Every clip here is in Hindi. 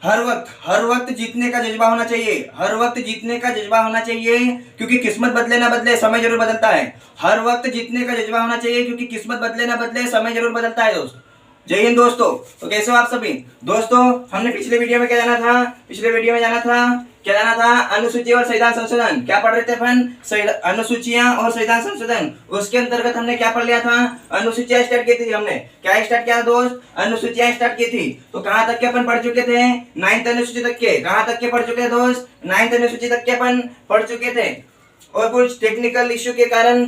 हर वक्त जीतने का जज्बा होना चाहिए, हर वक्त जीतने का जज्बा होना चाहिए, क्योंकि किस्मत बदले ना बदले समय जरूर बदलता है। हर वक्त जीतने का जज्बा होना चाहिए, क्योंकि किस्मत बदले ना बदले समय जरूर बदलता है दोस्त। जय हिंद दोस्तों। तो कैसे हो आप सभी दोस्तों? हमने पिछले वीडियो में क्या जाना था? पिछले वीडियो में क्या जाना था? अनुसूची और संविधान संशोधन। क्या पढ़ रहे थे अपन? अनुसूचियां और संविधान संशोधन। उसके अंतर्गत हमने क्या पढ़ लिया था? अनुसूचियां स्टार्ट की थी हमने। क्या स्टार्ट किया दोस्त? अनुसूचियां स्टार्ट की थी। तो कहां तक के अपन पढ़ चुके थे? 9th अनुसूची तक के। कहां तक के पढ़ चुके थे दोस्त? 9th अनुसूची तक के अपन पढ़ चुके थे। और कुछ टेक्निकल इश्यू के कारण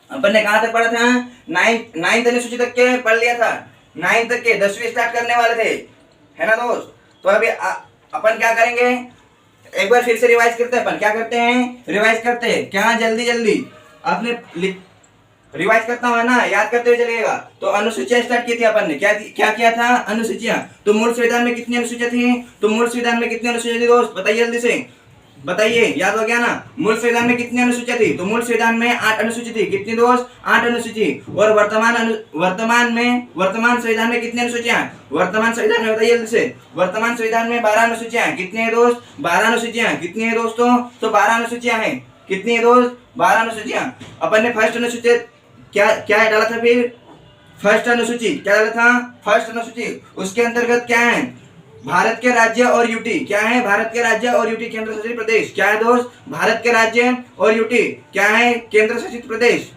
अपन ने कहां तक पढ़ा था? 9th अनुसूची तक के पढ़ लिया था। 9th तक के 10वीं स्टार्ट करने वाले थे, है ना दोस्त? तो अभी अपन क्या करेंगे? एक बार फिर से रिवाइज करते हैं। अपन क्या करते हैं? रिवाइज करते हैं। क्या जल्दी जल्दी आपने रिवाइज करता हुआ ना, याद करते हुए चलिएगा। तो अनुसूचियां स्टार्ट की थी अपन ने। क्या किया था? अनुसूचियां। तो मूल संविधान में कितनी अनुसूचियां थी? तो मूल संविधान में कितनी अनुसूचियां थी दोस्त? बताइए जल्दी से, बताइए। याद हो गया ना? मूल संविधान में कितनी अनुसूचियां थी? तो मूल संविधान में 8 अनुसूची थी। कितनी दोस्त? 8 अनुसूची। और वर्तमान संविधान में कितनी अनुसूचियां? वर्तमान संविधान में बताइए जल्दी से। वर्तमान संविधान में 12 अनुसूचियां। कितनी है दोस्त? 12 अनुसूचियां। कितनी है दोस्तों? तो 12 अनुसूचियां हैं। कितनी है दोस्त? 12 अनुसूचियां। अपन ने फर्स्ट अनुसूची क्या डाला था फिर? फर्स्ट अनुसूची क्या डाला था? फर्स्ट अनुसूची। उसके अंतर्गत क्या है? भारत के राज्य और यूटी। क्या है? भारत के राज्य और यूटी केंद्र शासित प्रदेश। क्या है दोस्त? भारत के राज्य और यूटी क्या है? केंद्र शासित प्रदेश।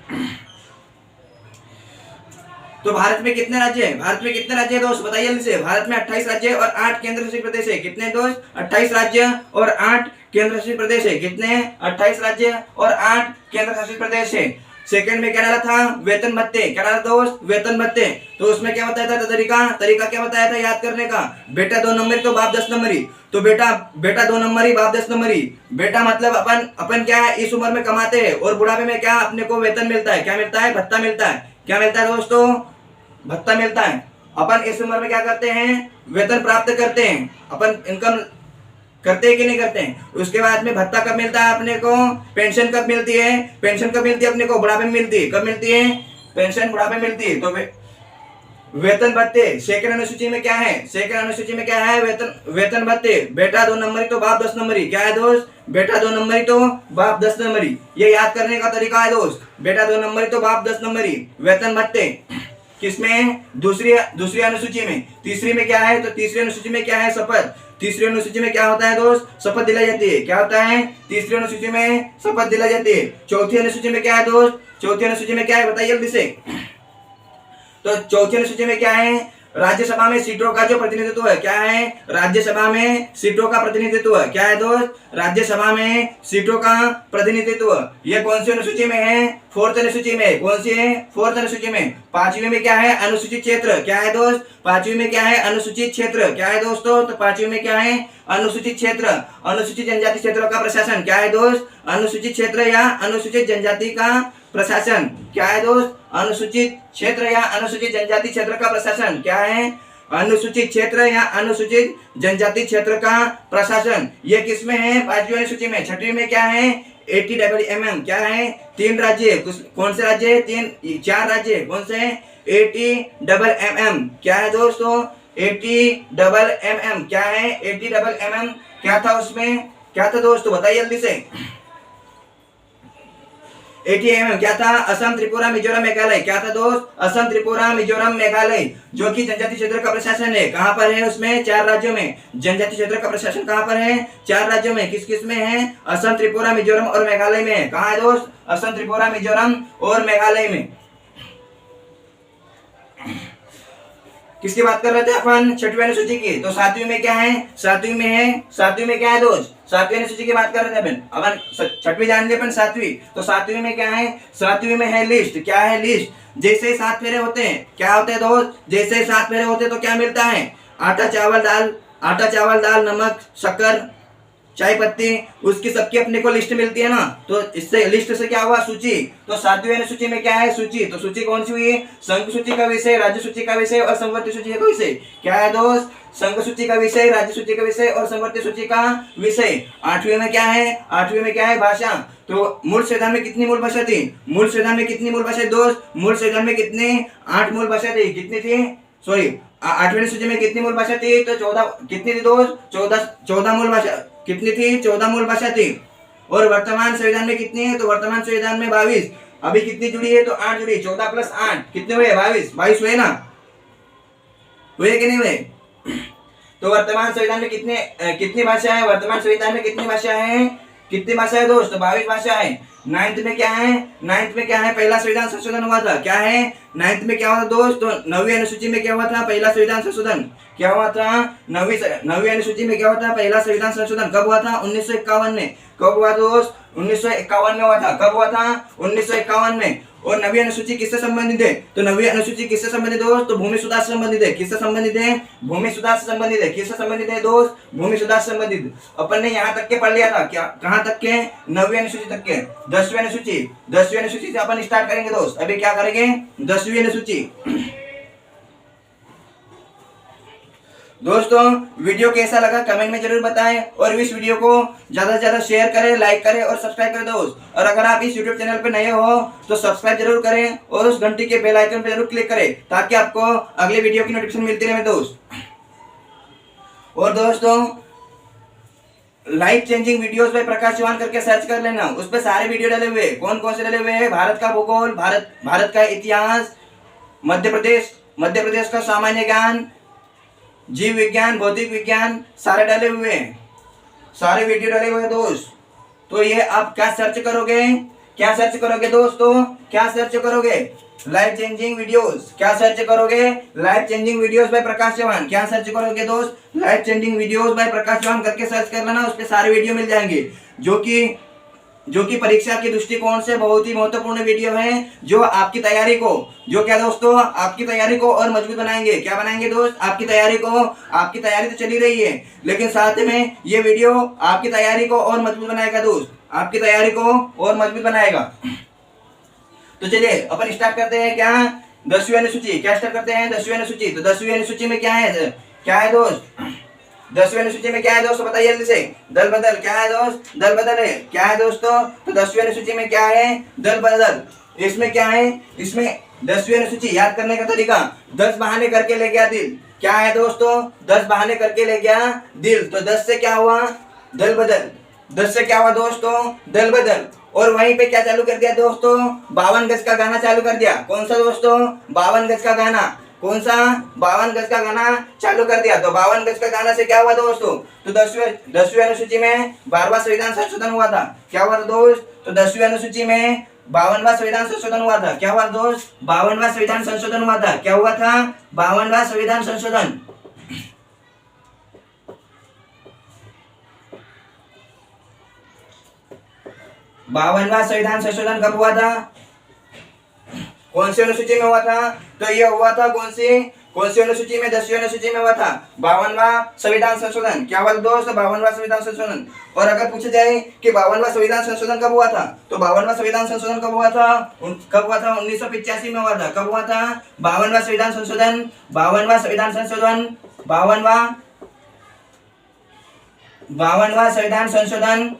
तो भारत में कितने राज्य हैं? भारत में कितने राज्य है दोस्त? बताइए जल्दी से। भारत में 28 राज्य और 8 केंद्र शासित प्रदेश है। कितने दोस्त? 28 राज्य और 8 केंद्र शासित प्रदेश है। कितने? 28 राज्य और 8 केंद्र शासित प्रदेश है। सेकंड में क्या डाला था? वेतन भत्ते। क्या डाला दोस्त? वेतन भत्ते। तो उसमें क्या बताया था? तरीका क्या बताया था याद करने का? बेटा 2 नंबरी तो बाप 10 नंबरी। तो बेटा 2 नंबरी बाप 10 नंबरी। बेटा मतलब अपन क्या है, इस उम्र में कमाते हैं और बुढ़ापे में क्या अपने को वेतन मिलता है? क्या मिलता है? भत्ता मिलता है। क्या मिलता है दोस्तों? भत्ता मिलता है। अपन इस उम्र में क्या करते हैं? वेतन प्राप्त करते हैं। अपन इनकम करते हैं कि नहीं करते हैं? उसके बाद में भत्ता कब मिलता है अपने को? पेंशन कब मिलती है? पेंशन कब मिलती है अपने को? बुढ़ापे में मिलती है। कब मिलती है? पेंशन बुढ़ापे में मिलती है। तो वेतन भत्ते सेकंड अनुसूची में क्या है? सेकंड अनुसूची में क्या है? वेतन भत्ते। बेटा 2 नंबरी तो बाप 10 नंबरी। क्या है दोस्त? बेटा 2 नंबरी तो बाप 10 नंबरी। ये याद करने का तरीका है दोस्त। बेटा 2 नंबरी तो बाप 10 नंबरी। वेतन भत्ते किसमें? दूसरी अनुसूची में। तीसरी में क्या है? तो तीसरी अनुसूची में क्या है? शपथ। तीसरी अनुसूची में क्या होता है दोस्त? शपथ दिलाई जाती है। क्या होता है? तीसरी अनुसूची में शपथ दिलाई जाती है। चौथी अनुसूची में क्या है दोस्त? चौथी अनुसूची में क्या है बताइए जल्दी से। तो चौथी अनुसूची में क्या है? राज्यसभा में सीटों का जो प्रतिनिधित्व है। क्या है? राज्यसभा में सीटों का प्रतिनिधित्व। क्या है दोस्त? राज्यसभा में सीटों का प्रतिनिधित्व। ये कौन सी अनुसूची में है? 4th अनुसूची में। कौन सी है? 4th अनुसूची में। 5वीं में क्या है? अनुसूचित क्षेत्र। क्या है दोस्त? 5वीं में क्या है? अनुसूचित क्षेत्र। क्या है दोस्तों? तो 5वीं में क्या है? अनुसूचित क्षेत्र। अनुसूचित जनजाति क्षेत्रों का प्रशासन। क्या है दोस्त? अनुसूचित क्षेत्र या अनुसूचित जनजाति का प्रशासन। क्या है दोस्त? अनुसूचित क्षेत्र या अनुसूचित जनजाति क्षेत्र का प्रशासन। क्या है? अनुसूचित क्षेत्र या अनुसूचित जनजाति क्षेत्र का प्रशासन। ये किसमें है? 5वीं अनुसूची में। 6वीं में क्या है? ATMM। क्या है? 3 राज्य। कौन से राज्य? 4 राज्य। कौन से? ATMM। क्या है दोस्तों? ATMM। क्या है? ATMM क्या था उसमें? क्या था दोस्तों बताइए जल्दी से। ATMM क्या था? असम, त्रिपुरा, मिजोरम, मेघालय। क्या था दोस्त? असम, त्रिपुरा, मिजोरम, मेघालय, जो कि जनजाति क्षेत्र का प्रशासन है। कहां पर है? उसमें 4 राज्यों में। जनजाति क्षेत्र का प्रशासन कहां पर है? 4 राज्यों में। किस किस में है? असम, त्रिपुरा, मिजोरम और मेघालय में। कहां है दोस्त? असम, त्रिपुरा, मिजोरम और मेघालय में। किसकी बात कर रहे थे अपन? 6वीं अनुसूची की। तो 7वीं में क्या है? 7वीं में क्या है दोस्त? 7वीं अनुसूची की बात कर रहे थे अपन 6वीं जान ली अपन 7वीं। तो 7वीं में क्या है? 7वीं में है लिस्ट। क्या है? लिस्ट। जैसे 7 फेरे होते हैं, क्या होते हैं दोस्त? जैसे 7 फेरे होते हैं तो क्या मिलता है? आटा चावल दाल, नमक, शक्कर, चाय पत्ती, उसकी सबकी अपने को लिस्ट मिलती है ना। तो इससे लिस्ट से क्या हुआ? सूची। तो 7वीं अनुसूची में क्या है? सूची। तो सूची कौन सी हुई? संघ सूची का विषय, राज्य सूची का विषय और संवर्ती सूची का विषय। क्या है दोस्त? संघ सूची का विषय, राज्य सूची का विषय और संवर्ती सूची का विषय। 8वीं में क्या है? 8वीं में क्या है? भाषा। तो मूल संविधान में कितनी मूल भाषा थी? मूल संविधान में कितनी मूल भाषा दोस्त? मूल संविधान में कितनी? 8 मूल भाषा थी। कितनी थी? सॉरी आठवीं सूची में कितनी मूल भाषा थी? तो 14 कितनी थी दोस्त? 14 मूल भाषा कितनी थी? 14 मूल भाषा थी। और वर्तमान संविधान में कितनी है? तो वर्तमान संविधान में 22। अभी कितनी जुड़ी है? तो 8 जुड़ी। 14 प्लस 8 कितने हुए? 22 हुए ना? हुए कि नहीं हुए? तो वर्तमान संविधान में कितनी भाषा है? वर्तमान संविधान में कितनी भाषा है? कितनी भाषा है दोस्त? 22 भाषा है। नाइन्थ में क्या है? पहला संविधान संशोधन हुआ था। क्या है? नाइन्थ में क्या हुआ था दोस्त? तो 9वीं अनुसूची में क्या हुआ था? पहला संविधान संशोधन। क्या हुआ था? 9वीं अनुसूची में क्या हुआ था? पहला संविधान संशोधन। कब हुआ था? 1951 में। कब हुआ दोस्त? 1951 में हुआ था। कब हुआ था? 1951 में। और 9वीं अनुसूची किससे संबंधित है? तो 9वीं अनुसूची किससे संबंधित है दोस्त? तो भूमि सुधार से संबंधित है। किससे संबंधित है? भूमि सुधार से संबंधित है। किससे संबंधित है दोस्त? भूमि सुधार से संबंधित। अपन ने यहाँ तक के पढ़ लिया था। क्या कहाँ तक के? 9वीं अनुसूची तक के। 10वीं अनुसूची से अपन स्टार्ट करेंगे दोस्त। अभी क्या करेंगे? 10वीं अनुसूची। दोस्तों वीडियो कैसा लगा कमेंट में जरूर बताएं और इस वीडियो को ज्यादा से ज्यादा शेयर करें, लाइक करें और सब्सक्राइब करें दोस्त। और अगर आप इस यूट्यूब चैनल पर नए हो तो सब्सक्राइब जरूर करें और उस घंटी के बेल आइकन पर जरूर क्लिक करें ताकि आपको अगले वीडियो की नोटिफिकेशन मिलती रहे दोस्त। और दोस्तों लाइफ चेंजिंग वीडियोस पे प्रकाश चौहान करके सर्च कर लेना, उस पर सारे वीडियो डले हुए। कौन कौन से डले हुए हैं? भारत का भूगोल, भारत का इतिहास, मध्य प्रदेश का सामान्य ज्ञान, जीव विज्ञान, भौतिक विज्ञान, सारे डले हुए हैं। सारे वीडियो डले हुए हैं दोस्त। तो ये आप क्या सर्च करोगे? क्या सर्च करोगे दोस्तों? क्या सर्च करोगे? Life changing videos. क्या सर्च करोगे? लाइफ चेंजिंग वीडियोस बाय प्रकाश चौहान। क्या सर्च करोगे दोस्त? लाइफ चेंजिंग वीडियोस बाय प्रकाश चौहान करके सर्च कर लेना, उस पे सारे वीडियो मिल जाएंगे जो कि परीक्षा के दृष्टिकोण से बहुत ही महत्वपूर्ण वीडियो है, जो आपकी तैयारी को, जो क्या दोस्तों, आपकी तैयारी को और मजबूत बनाएंगे। क्या बनाएंगे दोस्त? आपकी तैयारी तो चली रही है, लेकिन साथ में ये वीडियो आपकी तैयारी को और मजबूत बनाएगा दोस्त, आपकी तैयारी को और मजबूत बनाएगा। तो चलिए अपन स्टार्ट करते हैं। क्या? 10वीं अनुसूची। क्या स्टार्ट करते हैं? 10वीं अनुसूची। तो 10वीं अनुसूची में क्या है दोस्त? 10वीं अनुसूची में क्या है दोस्तों? बताइए जल्दी से। दल बदल। क्या है दोस्त? दल बदल है। क्या है दोस्तों? तो 10वीं अनुसूची में क्या है? दल बदल। इसमें क्या है? इसमें 10वीं अनुसूची याद करने का तरीका, 10 बहाने करके ले गया दिल। क्या है दोस्तों? 10 बहाने करके ले गया दिल। तो 10 से क्या हुआ? दल बदल। 10 से क्या हुआ दोस्तों? दल बदल। और वहीं पे क्या चालू कर दिया दोस्तों? 52 गज का गाना चालू कर दिया। कौन सा दोस्तों? 52 गज का गाना। कौन सा? 52 गज का गाना चालू कर दिया। तो 52 गज का गाना से क्या हुआ दोस्तों? तो 10वीं अनुसूची में 12वां संविधान संशोधन हुआ था। क्या हुआ था दोस्त? तो 10वीं अनुसूची में 52वां संविधान संशोधन हुआ था। क्या हुआ दोस्त? 52वां संविधान संशोधन हुआ था। क्या हुआ था? 52वां संविधान संशोधन। 52वां संविधान संशोधन कब हुआ था? कौन सी अनुसूची में हुआ था? तो ये हुआ था कौन सी अनुसूची में? 10वीं अनुसूची में हुआ था 52वां संविधान संशोधन। क्या हुआ दोस्त? 52वां संविधान संशोधन। और अगर पूछा जाए कि 52वां संविधान संशोधन कब हुआ था, तो 52वां संविधान संशोधन कब हुआ था? 1985 में हुआ था। कब हुआ था? 52वां संविधान संशोधन। 52वां संविधान संशोधन 52वां संविधान संशोधन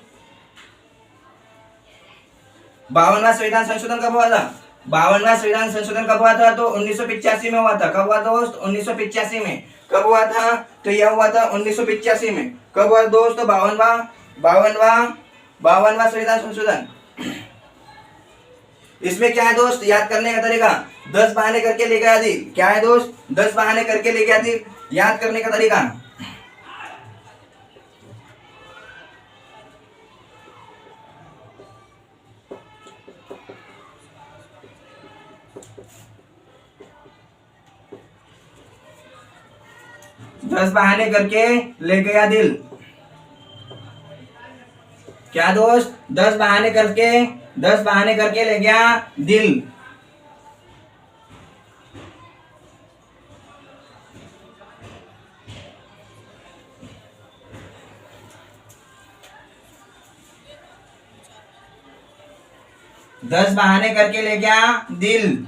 52वां संविधान संशोधन कब हुआ था? 52वां संविधान संशोधन कब हुआ था? तो 1985 में हुआ था। कब हुआ दोस्त? 1985 में। कब हुआ था? तो यह हुआ था 1985 में। कब हुआ दोस्त? 52वां संविधान संशोधन। इसमें क्या है दोस्त? याद करने का तरीका, 10 बहाने करके ले गया दिल। क्या है दोस्त? 10 बहाने करके ले गया दिल। याद करने का तरीका, दस बहाने करके ले गया दिल। क्या दोस्त? 10 बहाने करके ले गया दिल। दस बहाने करके ले गया दिल।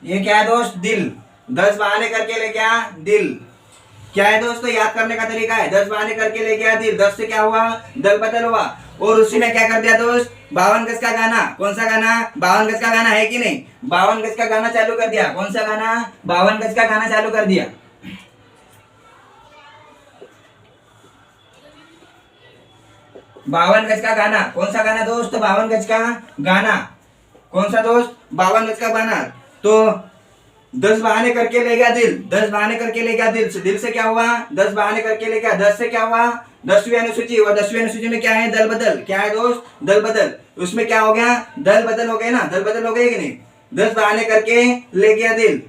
ये क्या है दोस्त? दिल। 10 बहाने करके ले गया दिल। क्या है दोस्तों? याद करने का तरीका है, 10 बहाने करके ले गया दिल। 10 से क्या हुआ? दल बदल हुआ। और उसी में क्या कर दिया दोस्त, 52 गज का गाना, कौन सा गाना, 52 गज का गाना है कि नहीं, 52 गज का गाना चालू कर दिया, कौन सा गाना, 52 गज का गाना चालू कर दिया। 52 गज का गाना, कौन सा गाना दोस्त, 52 गज का गाना, कौन सा दोस्त, 52 गज का गाना। तो 10 बहाने करके ले गया दिल, 10 बहाने करके ले गया दिल, दिल से क्या हुआ, 10 बहाने करके ले गया, 10 से क्या हुआ, 10वीं अनुसूची, और 10वीं अनुसूची में क्या है, दल बदल, क्या है दोस्त, दल बदल, उसमें क्या हो गया, दल बदल हो गए ना, दल बदल हो गए कि नहीं, 10 बहाने करके ले गया दिल,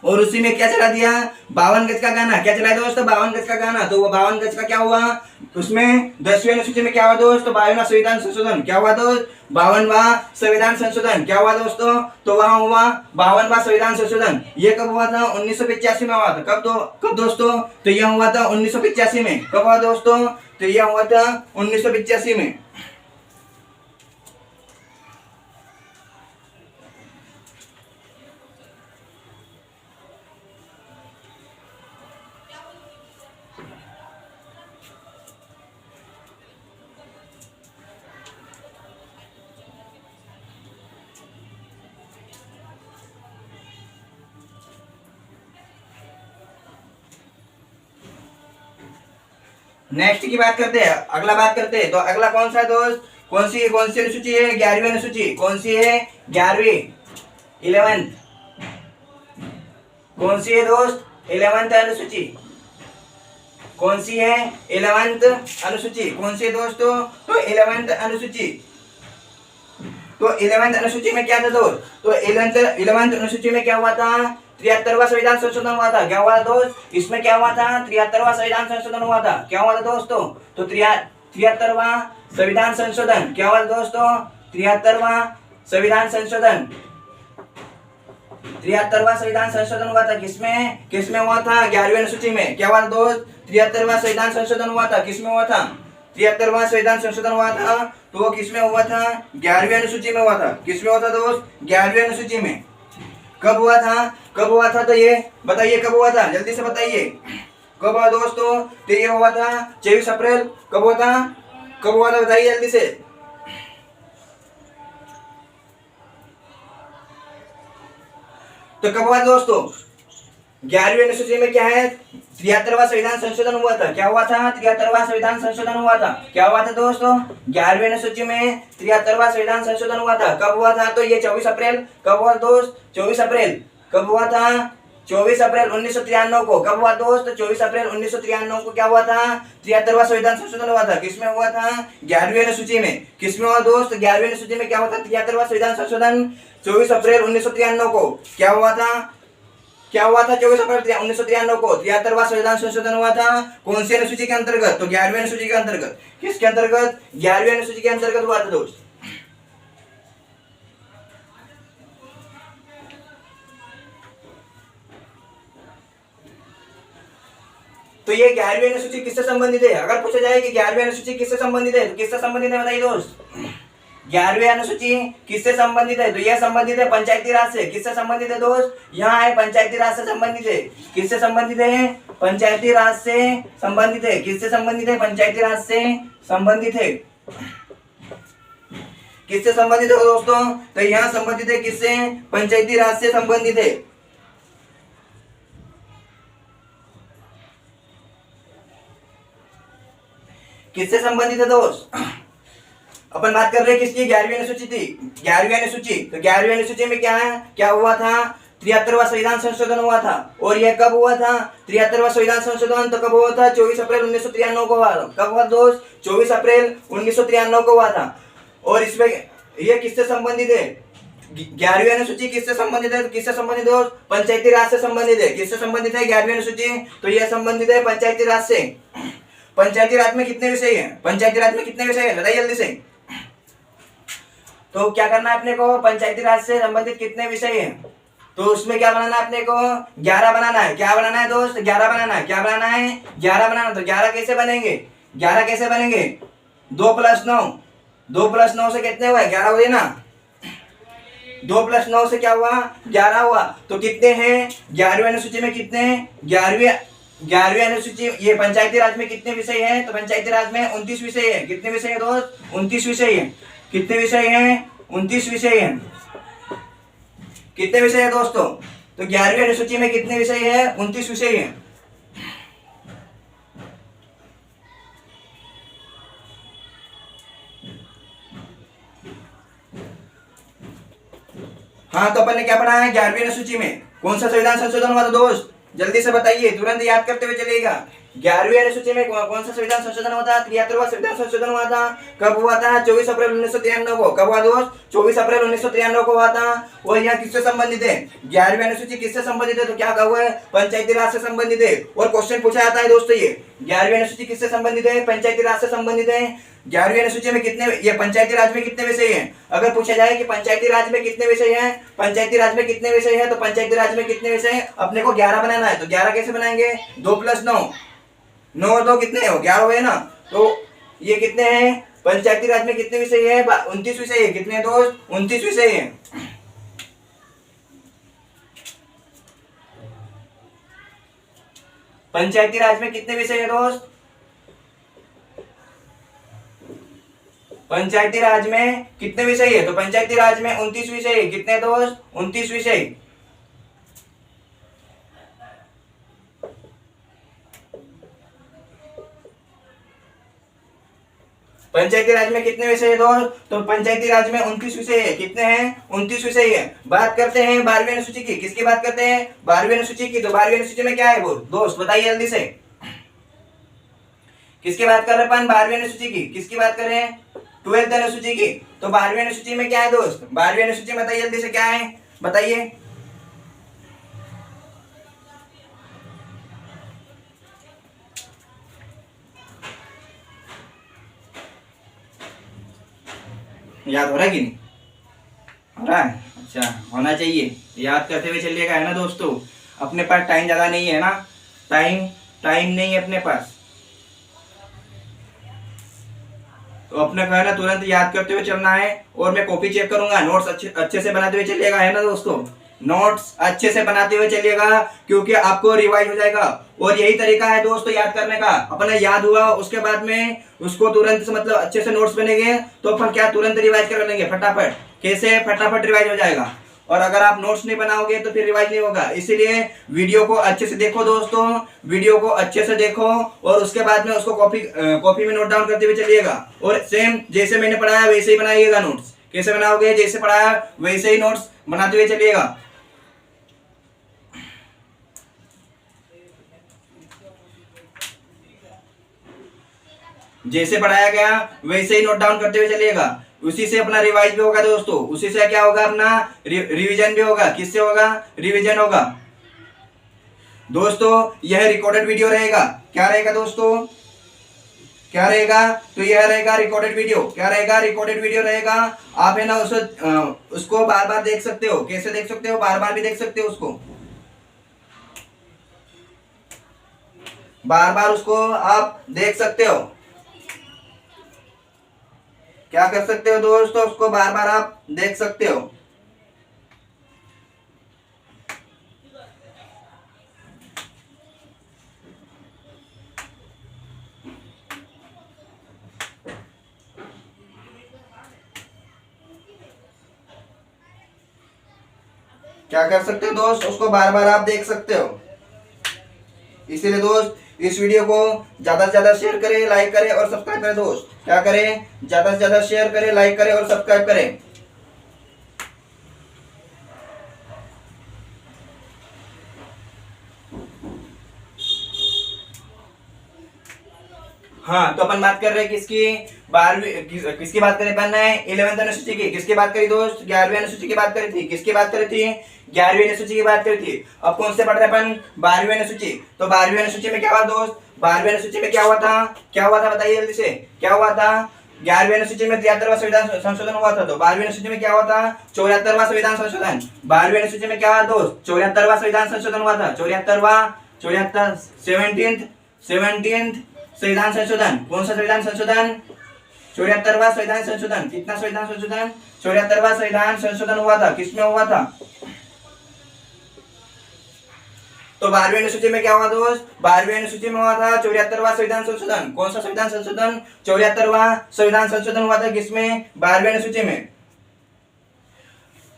और उसी में क्या चला दिया, 52 गज का गाना, क्या चला दोस्त, 52 गज का गाना। तो वो 52 गज का क्या हुआ, उसमें 10वीं अनुसूची में क्या हुआ दोस्त, 52वां संविधान संशोधन, क्या हुआ दोस्त, 52वां संविधान संशोधन, क्या हुआ दोस्तों, तो वहां हुआ 52वां संविधान संशोधन। ये कब हुआ था, 1985 में हुआ था, कब दोस्तों, तो यह हुआ था 1985 में, कब हुआ दोस्तों, तो यह हुआ था 1985 में। नेक्स्ट की बात करते हैं, अगला बात करते हैं, तो अगला कौन सा है दोस्त, कौन सी अनुसूची है, 11वीं अनुसूची, कौन सी है, 11वीं, 11th, कौन सी है दोस्त, 11th अनुसूची, कौन सी है, 11th अनुसूची, कौन सी है दोस्तों, तो 11th अनुसूची। तो 11th अनुसूची में क्या था दोस्त, तो 11th अनुसूची में क्या हुआ था, 73वां संविधान संशोधन हुआ था, क्या हुआ था दोस्त, इसमें क्या हुआ था, 73वां संविधान संशोधन हुआ था, क्या हुआ था दोस्तों, तो 73वां संविधान संशोधन, क्या हुआ था दोस्तों, 73वां संविधान संशोधन, 73वां संविधान संशोधन हुआ था, किसमें किसमें हुआ था, 11वीं अनुसूची में, क्या हुआ था दोस्त, 73वां संविधान संशोधन हुआ था, किसमें हुआ था, 73वां संविधान संशोधन हुआ था, तो वो किसमें हुआ था, 11वीं अनुसूची में हुआ था, किसमें हुआ था दोस्त, 11वीं अनुसूची में। कब हुआ था, कब हुआ था, तो ये बताइए कब हुआ था, जल्दी से बताइए कब हुआ दोस्तों, तो ये हुआ था 24 अप्रैल, कब हुआ था, कब हुआ था बताइए जल्दी से, तो कब हुआ दोस्तों, 11वीं अनुसूची में क्या है, 73वां संविधान संशोधन हुआ था, क्या हुआ था, 73वां संविधान संशोधन हुआ था, क्या हुआ था दोस्तों, 11वीं अनुसूची में 73वां संविधान संशोधन हुआ था, कब हुआ था, तो ये 24 अप्रैल, कब हुआ दोस्त, 24 अप्रैल, कब हुआ था, 24 अप्रैल 1993 को, कब हुआ दोस्त, 24 अप्रैल 1993 को क्या हुआ था, 73वां संविधान संशोधन हुआ था, किसमें हुआ था, 11वीं अनुसूची में, किसमें हुआ दोस्त, 11वीं अनुसूची में क्या हुआ था, 73वां संविधान संशोधन 24 अप्रैल 1993 को, क्या हुआ था, क्या हुआ था, 24 अप्रैल 1993 को 73वां संविधान संशोधन हुआ था, कौन सी अनुसूची के अंतर्गत, तो 11वीं अनुसूची के अंतर्गत, किसके अंतर्गत, 11वीं अनुसूची के अंतर्गत हुआ था दोस्त। तो ये 11वीं अनुसूची किससे संबंधित है, अगर पूछा जाए कि 11वीं अनुसूची किससे संबंधित है, तो किससे संबंधित है बताइए दोस्त, 11वीं अनुसूची किससे संबंधित है, तो यह संबंधित है पंचायती राज से, किससे संबंधित है दोस्त, यहाँ है पंचायती राज से संबंधित है, किससे संबंधित है, पंचायती राज से संबंधित है, किससे संबंधित है, पंचायती राज से संबंधित है, किससे संबंधित है दोस्तों, तो यहाँ संबंधित है किससे, पंचायती राज से संबंधित है। किससे संबंधित है दोस्त, अपन बात कर रहे हैं किसकी, 11वीं अनुसूची थी, 11वीं अनुसूची, तो 11वीं अनुसूची में क्या है, क्या हुआ था, 73वां संविधान संशोधन हुआ था, और यह कब हुआ था, 73वां संविधान संशोधन तो कब हुआ था, 24 अप्रैल 1993 को हुआ था, कब हुआ दोस्त, 24 अप्रैल 1993 को हुआ था, और इसमें यह किससे संबंधित है, 11वीं अनुसूची किससे संबंधित है, किससे संबंधित है, पंचायती राज से संबंधित है, किससे संबंधित है 11वीं अनुसूची, तो यह संबंधित है पंचायती राज से। पंचायती राज में कितने विषय हैं, पंचायती राज में कितने विषय हैं बताइए जल्दी से, तो क्या करना है अपने को, पंचायती राज से संबंधित कितने विषय हैं, तो उसमें क्या बनाना है अपने को, 11 बनाना है, क्या बनाना है दोस्त, 11 बनाना है, क्या बनाना है, 11 बनाना, तो 11 कैसे बनेंगे, 11 कैसे बनेंगे, 2 + 9, 2 + 9 से कितने हुए, 11 हुए ना, 2 + 9 से क्या हुआ, 11 हुआ, तो कितने हैं 11वीं अनुसूची में, कितने हैं 11वीं 11वीं अनुसूची, ये पंचायती राज में कितने विषय हैं? तो पंचायती राज में 29 विषय है। कितने विषय है दोस्त? 29 विषय है। कितने विषय हैं? 29 विषय हैं। कितने विषय है दोस्तों? तो 11वीं अनुसूची में कितने विषय है? 29 विषय है। हाँ, तो अपन ने क्या पढ़ा है 11वीं अनुसूची में? कौन सा संविधान संशोधन हुआ था दोस्त? जल्दी से बताइए, तुरंत याद करते हुए चलिएगा। 11वीं अनुसूची में कौन सा संविधान संशोधन हुआ था? 73वां संविधान संशोधन हुआ था। कब हुआ था? 24 अप्रैल 1993 को। कब हुआ दोस्त? 24 अप्रैल 1993 को हुआ था। और यहाँ किससे संबंधित है? 11वीं अनुसूची किससे संबंधित है? तो क्या कहा हुआ है? पंचायती राज से संबंधित है। और क्वेश्चन पूछा जाता है दोस्तों, ये 11वीं अनुसूची किससे संबंधित है? पंचायती राज से संबंधित है। 11वीं अनुसूची में कितने, ये पंचायती राज में कितने विषय हैं? अगर पूछा जाए कि पंचायती राज में कितने विषय हैं, पंचायती राज में कितने विषय हैं, तो पंचायती राज में कितने विषय हैं? अपने को 11 बनाना है। तो 11 कैसे बनाएंगे? 2 + 9, 9 और 2 कितने हो? 11 हुए ना। तो ये कितने हैं? पंचायती राज में कितने विषय है? 29 विषय है। कितने दोस्त? 29 विषय है। पंचायती राज में कितने विषय है दोस्त? पंचायती राज में कितने विषय है? तो पंचायती राज में 29 विषय है। कितने दोस्त? 29 विषय। पंचायती राज में कितने विषय है दोस्त? तो पंचायती राज में 29 विषय है। कितने हैं? 29 विषय है। बात करते हैं 12वीं अनुसूची की। किसकी बात करते हैं? 12वीं अनुसूची की। तो 12वीं अनुसूची में क्या है वो दोस्त? बताइए जल्दी से। किसकी बात कर रहे हैं अपन? 12वीं अनुसूची की। किसकी बात कर रहे हैं? 12th अनुसूची की। तो 12वीं अनुसूची में क्या है दोस्त? 12वीं अनुसूची में बताइए जल्दी से, क्या है? बताइए। याद हो रहा है कि नहीं हो रहा है? अच्छा, होना चाहिए। याद करते हुए चलिएगा, है ना दोस्तों। अपने पास टाइम ज्यादा नहीं है ना, टाइम नहीं है अपने पास, तो अपने का है ना तुरंत याद करते हुए चलना है। और मैं कॉपी चेक करूंगा, नोट्स अच्छे से बनाते हुए चलिएगा, है ना दोस्तों। नोट्स अच्छे से बनाते हुए चलिएगा, क्योंकि आपको रिवाइज हो जाएगा। और यही तरीका है दोस्तों याद करने का। अपना याद हुआ, उसके बाद में उसको तुरंत से मतलब अच्छे से नोट्स बनेंगे, तो अपन क्या तुरंत रिवाइज कर लेंगे फटाफट। कैसे? फटाफट रिवाइज हो जाएगा। और अगर आप नोट्स नहीं बनाओगे तो फिर रिवाइज नहीं होगा। इसीलिए वीडियो को अच्छे से देखो दोस्तों, वीडियो को अच्छे से देखो, और उसके बाद में उसको कॉपी में नोट डाउन करते हुए चलिएगा। और सेम जैसे मैंने पढ़ाया वैसे ही बनाइएगा नोट्स। कैसे बनाओगे? जैसे पढ़ाया वैसे ही नोट्स बनाते हुए चलिएगा। जैसे पढ़ाया गया वैसे ही नोट डाउन करते हुए चलिएगा। उसी से अपना रिवाइज भी होगा दोस्तों। उसी से क्या होगा? अपना रिवीजन भी होगा। किससे होगा? रिवीजन होगा। दोस्तों यह रिकॉर्डेड वीडियो रहेगा। क्या रहेगा दोस्तों? क्या रहेगा? तो यह रहेगा रिकॉर्डेड वीडियो। क्या रहेगा? रिकॉर्डेड वीडियो रहेगा। आप है ना उसको बार बार देख सकते हो। कैसे देख सकते हो? बार बार भी देख सकते हो उसको, बार बार उसको आप देख सकते हो। क्या कर सकते हो दोस्तों? उसको बार बार आप देख सकते हो। क्या कर सकते हो दोस्त? उसको बार बार आप देख सकते हो। इसीलिए दोस्त इस वीडियो को ज्यादा से ज्यादा शेयर करें, लाइक करें और सब्सक्राइब करें दोस्त। क्या करें? ज्यादा से ज्यादा शेयर करें, लाइक करें और सब्सक्राइब करें। हाँ, तो अपन बात कर रहे हैं किसकी? 12वीं किसकी बात करें अपन ने? 11th अनुसूची की। किसकी बात करी दोस्त? 11वीं अनुसूची की बात करी थी। किसकी बात करी थी? 11वीं अनुसूची की बात करी थी। अब कौन से पढ़ रहे अपन? 12वीं अनुसूची। तो 12वीं अनुसूची में क्या हुआ दोस्त? 12वीं अनुसूची में क्या हुआ था? क्या हुआ था बताइए जल्दी से, क्या हुआ था? 11वीं अनुसूची में 73वां संविधान संशोधन हुआ था। तो 12वीं अनुसूची में क्या हुआ था? 74वां संविधान संशोधन। 12वीं अनुसूची में क्या हुआ दोस्त? 74वां संविधान संशोधन हुआ था। 74 17th संविधान संशोधन। कौन सा संविधान संशोधन? 74वां संविधान संशोधन। कितना संविधान संशोधन? 74वां संविधान संशोधन हुआ था। किसमें हुआ था? तो 12वीं अनुसूची में क्या हुआ दोस्त, 12वीं अनुसूची में हुआ था 74वां संविधान संशोधन। कौन सा संविधान संशोधन, 74वां संविधान संशोधन हुआ था किसमें, 12वीं अनुसूची में।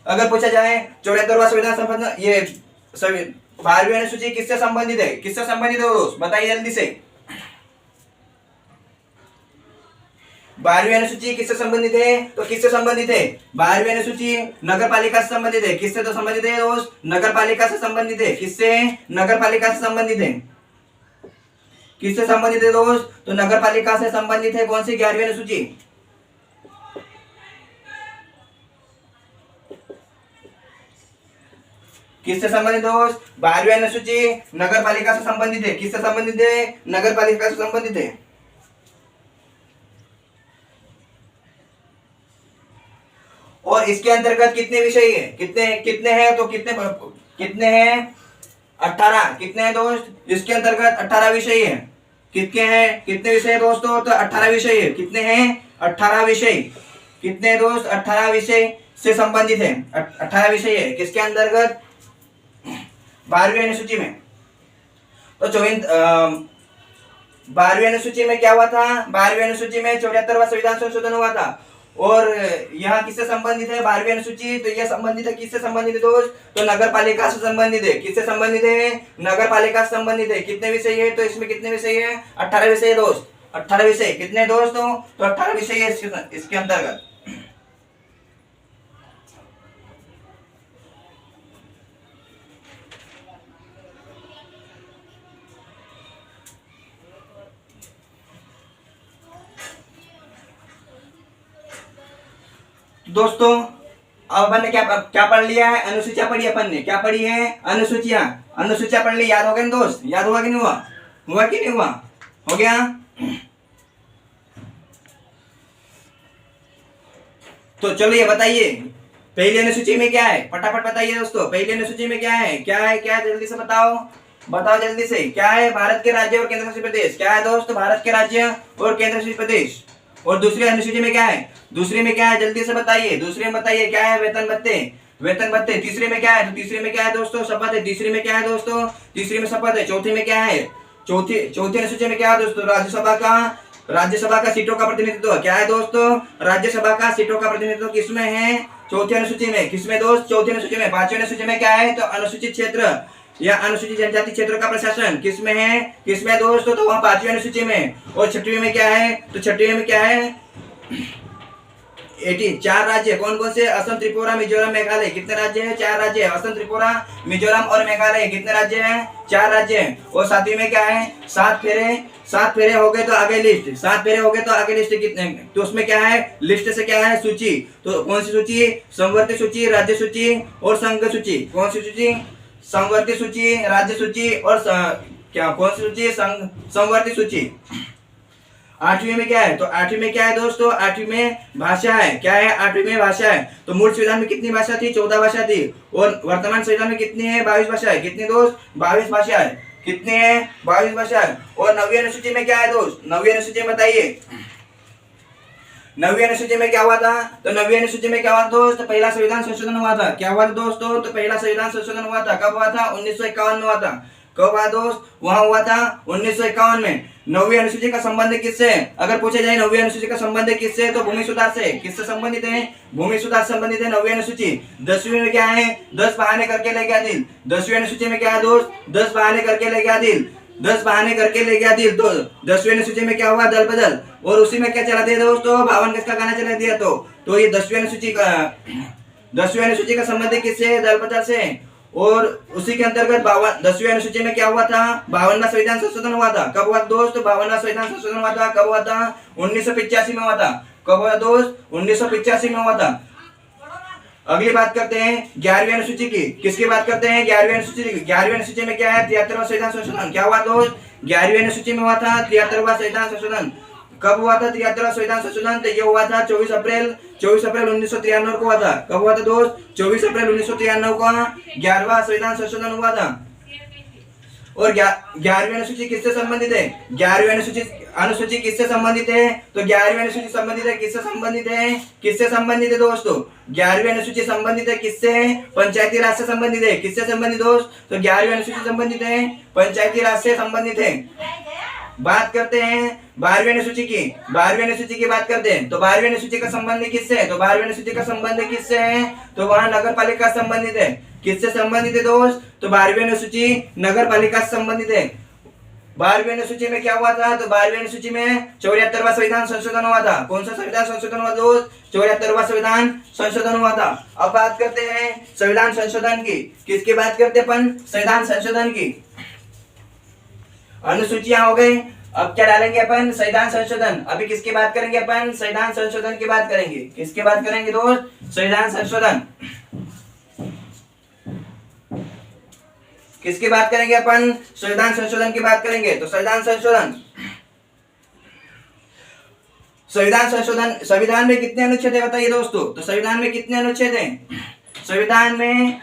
अगर पूछा जाए 74वां संविधान संशोधन ये 12वीं अनुसूची किससे संबंधित है, किससे संबंधित है दोस्त, बताइए जल्दी से। 12वीं अनुसूची किससे संबंधित है, तो किससे संबंधित है, 12वीं अनुसूची नगर पालिका से संबंधित है। किससे तो संबंधित है दोस्त, नगर पालिका से संबंधित है। किससे, नगर पालिका से संबंधित है। किससे संबंधित है दोस्त, तो नगर पालिका से संबंधित है। कौन सी, 11वीं अनुसूची। किससे संबंधित दोस्त, 12वीं अनुसूची नगर पालिका से संबंधित है। किससे संबंधित है, नगर पालिका से संबंधित है। और इसके अंतर्गत कितने विषय है, कितने कितने हैं, तो कितने कितने हैं, 18। कितने हैं दोस्त, इसके अंतर्गत 18 विषय है। कितने हैं, कितने विषय है दोस्तों, तो 18 विषय है। कितने हैं, 18 विषय। कितने हैं दोस्त, 18 विषय से संबंधित है। 18 विषय है किसके अंतर्गत, 12वीं अनुसूची में। तो 12वीं अनुसूची में क्या हुआ था, 12वीं अनुसूची में 74वां संविधान संशोधन हुआ था। और यहाँ किससे संबंधित है 12वीं अनुसूची, तो यह संबंधित है, किससे संबंधित है दोस्त, तो नगर पालिका से संबंधित है। किससे संबंधित है, नगर पालिका से संबंधित है। कितने विषय है, तो इसमें कितने विषय है, 18 विषय है दोस्त। 18 विषय। कितने दोस्तों, तो 18 विषय है इसके अंतर्गत। दोस्तों अब अपन ने क्या क्या पढ़ लिया है, अनुसूचियां पढ़ी अपन ने। क्या पढ़ी है, अनुसूचियां। अनुसूचियां पढ़ ली, याद हो गया ना दोस्त, याद हुआ कि नहीं हुआ, हुआ कि नहीं हुआ, हो गया। तो चलो ये बताइए पहली अनुसूची में क्या है, फटाफट बताइए दोस्तों। पहली अनुसूची में क्या है, क्या है, क्या है, जल्दी से बताओ, बताओ जल्दी से। क्या है, भारत के राज्य और केंद्र शासित प्रदेश। क्या है दोस्त, भारत के राज्य और केंद्र शासित प्रदेश। और दूसरी अनुसूची में क्या है, दूसरी में क्या है, जल्दी से बताइए। दूसरी में बताइए क्या है, वेतन भत्ते, वेतन भत्ते। तीसरी में क्या है, तो तीसरी में क्या है दोस्तों, शपथ है। तीसरी में क्या है दोस्तों, तीसरी में शपथ है। चौथी में क्या है, चौथी अनुसूची में क्या है दोस्तों, राज्यसभा का सीटों का प्रतिनिधित्व। क्या है दोस्तों, राज्यसभा का सीटों का प्रतिनिधित्व किसमें है, चौथी अनुसूची में। किसमें दोस्त, चौथी अनुसूची में। पांचवी अनुसूची में क्या है, तो अनुसूचित क्षेत्र या अनुसूचित जनजाति क्षेत्रों का प्रशासन किसमें है, किसमें दोस्तों, तो वहां 5वीं अनुसूची में। और छठवीं में क्या है, तो छठवीं में क्या है, 18 4 राज्य। कौन कौन से, असम, त्रिपुरा, मिजोरम, मेघालय। कितने राज्य हैं, 4 राज्य है। असम, त्रिपुरा, मिजोरम और मेघालय कितने राज्य हैं, 4 राज्य हैं। और 7वीं में क्या है, 7 फेरे। 7 फेरे हो गए तो आगे लिस्ट, 7 फेरे हो गए तो आगे लिस्ट कितने, तो उसमें क्या है, लिस्ट से क्या है, सूची। तो कौन सी सूची, संवर्ती सूची, राज्य सूची और संघ सूची। कौन सी सूची, संवर्ती सूची, राज्य सूची और क्या, कौन सी सूची, संवर्ती सूची। 8वीं में क्या है, तो 8वीं में क्या है दोस्तों, 8वीं में भाषा है। क्या है, 8वीं में भाषा है। तो मूल संविधान में कितनी भाषा थी, 14 भाषा थी। और वर्तमान संविधान में कितनी है, 22 भाषा है। कितनी दोस्त, 22 भाषा है। कितने हैं, 22 भाषा है। और 9वीं अनुसूची में क्या है दोस्त, 9वीं अनुसूची में बताइए। 9वीं अनुसूची में क्या हुआ था, तो 9वीं अनुसूची में क्या हुआ दोस्त, पहला संविधान संशोधन हुआ था। क्या हुआ था दोस्तों, तो पहला संविधान संशोधन हुआ था। कब हुआ था, 1951 में हुआ था। कब हुआ दोस्त, वहां हुआ था 1951 में। 9वीं अनुसूची का संबंध किससे, अगर पूछे जाए 9वीं अनुसूची का संबंध किससे, तो भूमि सुधार से। किससे संबंधित है, भूमि सुधार से संबंधित है 9वीं अनुसूची। 10वीं में क्या है, 10 बहाने करके ले गया दिल। 10वीं अनुसूची में क्या है दोस्त, 10 बहाने करके ले गया दिल। 10 बहाने करके ले गया दिल। तो 10वीं अनुसूची में क्या हुआ, दल बदल। और उसी में क्या चला दिया दोस्तों, 52 गज का गाना चला दिया। तो ये 10वीं अनुसूची का 10वीं अनुसूची का संबंध किससे, दल बदल से। और उसी के अंतर्गत 10वीं अनुसूची में क्या हुआ था, 52वां संविधान संशोधन हुआ था। कब हुआ दोस्त, 52वां संविधान संशोधन हुआ था। कब हुआ था, 1985 में हुआ था। कब हुआ दोस्त, 1985 में हुआ था। अगली बात करते हैं 11वीं अनुसूची की। किसकी बात करते हैं, 11वीं अनुसूची की। 11वीं अनुसूची में क्या है, 73वां संविधान संशोधन। क्या हुआ दोस्त, 11वीं अनुसूची में हुआ था 73वां संविधान संशोधन। कब हुआ था 73वां संविधान संशोधन, तो ये हुआ था 24 अप्रैल 1993 को हुआ था। कब हुआ था दोस्त, 24 अप्रैल 1993 को 11वां संविधान संशोधन हुआ था। और 11वीं अनुसूची किससे संबंधित है? 11वीं अनुसूची किससे संबंधित है? तो 11वीं अनुसूची संबंधित है किससे संबंधित है? किससे संबंधित है दोस्तों? 11वीं अनुसूची संबंधित है किससे? पंचायती राज से संबंधित है। किससे संबंधित दोस्त? तो 11वीं अनुसूची संबंधित है पंचायती राज से संबंधित है। बात करते हैं 12वीं अनुसूची की। 12वीं अनुसूची की बात करते हैं तो 12वीं अनुसूची का संबंध किससे है? तो 12वीं अनुसूची का संबंध किससे है? तो वहां नगर पालिका संबंधित है। किससे संबंधित है दोस्त? तो 12वीं अनुसूची नगर पालिका से संबंधित है। 12वीं अनुसूची में क्या हुआ था? तो 12वीं अनुसूची में 74वां संविधान संशोधन हुआ था। कौन सा संविधान संशोधन हुआ दोस्त? 74वां संविधान संशोधन हुआ था। अब बात करते हैं संविधान संशोधन की। किसकी बात करते हैं अपन? संविधान संशोधन की। अनुसूचियां हो गई, अब क्या डालेंगे अपन? संविधान संशोधन। अभी किसकी बात करेंगे अपन? संविधान संशोधन की बात करेंगे। किसकी बात करेंगे दोस्त? संविधान संशोधन। किसकी बात करेंगे अपन? संविधान संशोधन की बात करेंगे। तो संविधान संशोधन, संविधान में कितने अनुच्छेद है बताइए दोस्तों? तो संविधान में कितने अनुच्छेद हैं? संविधान में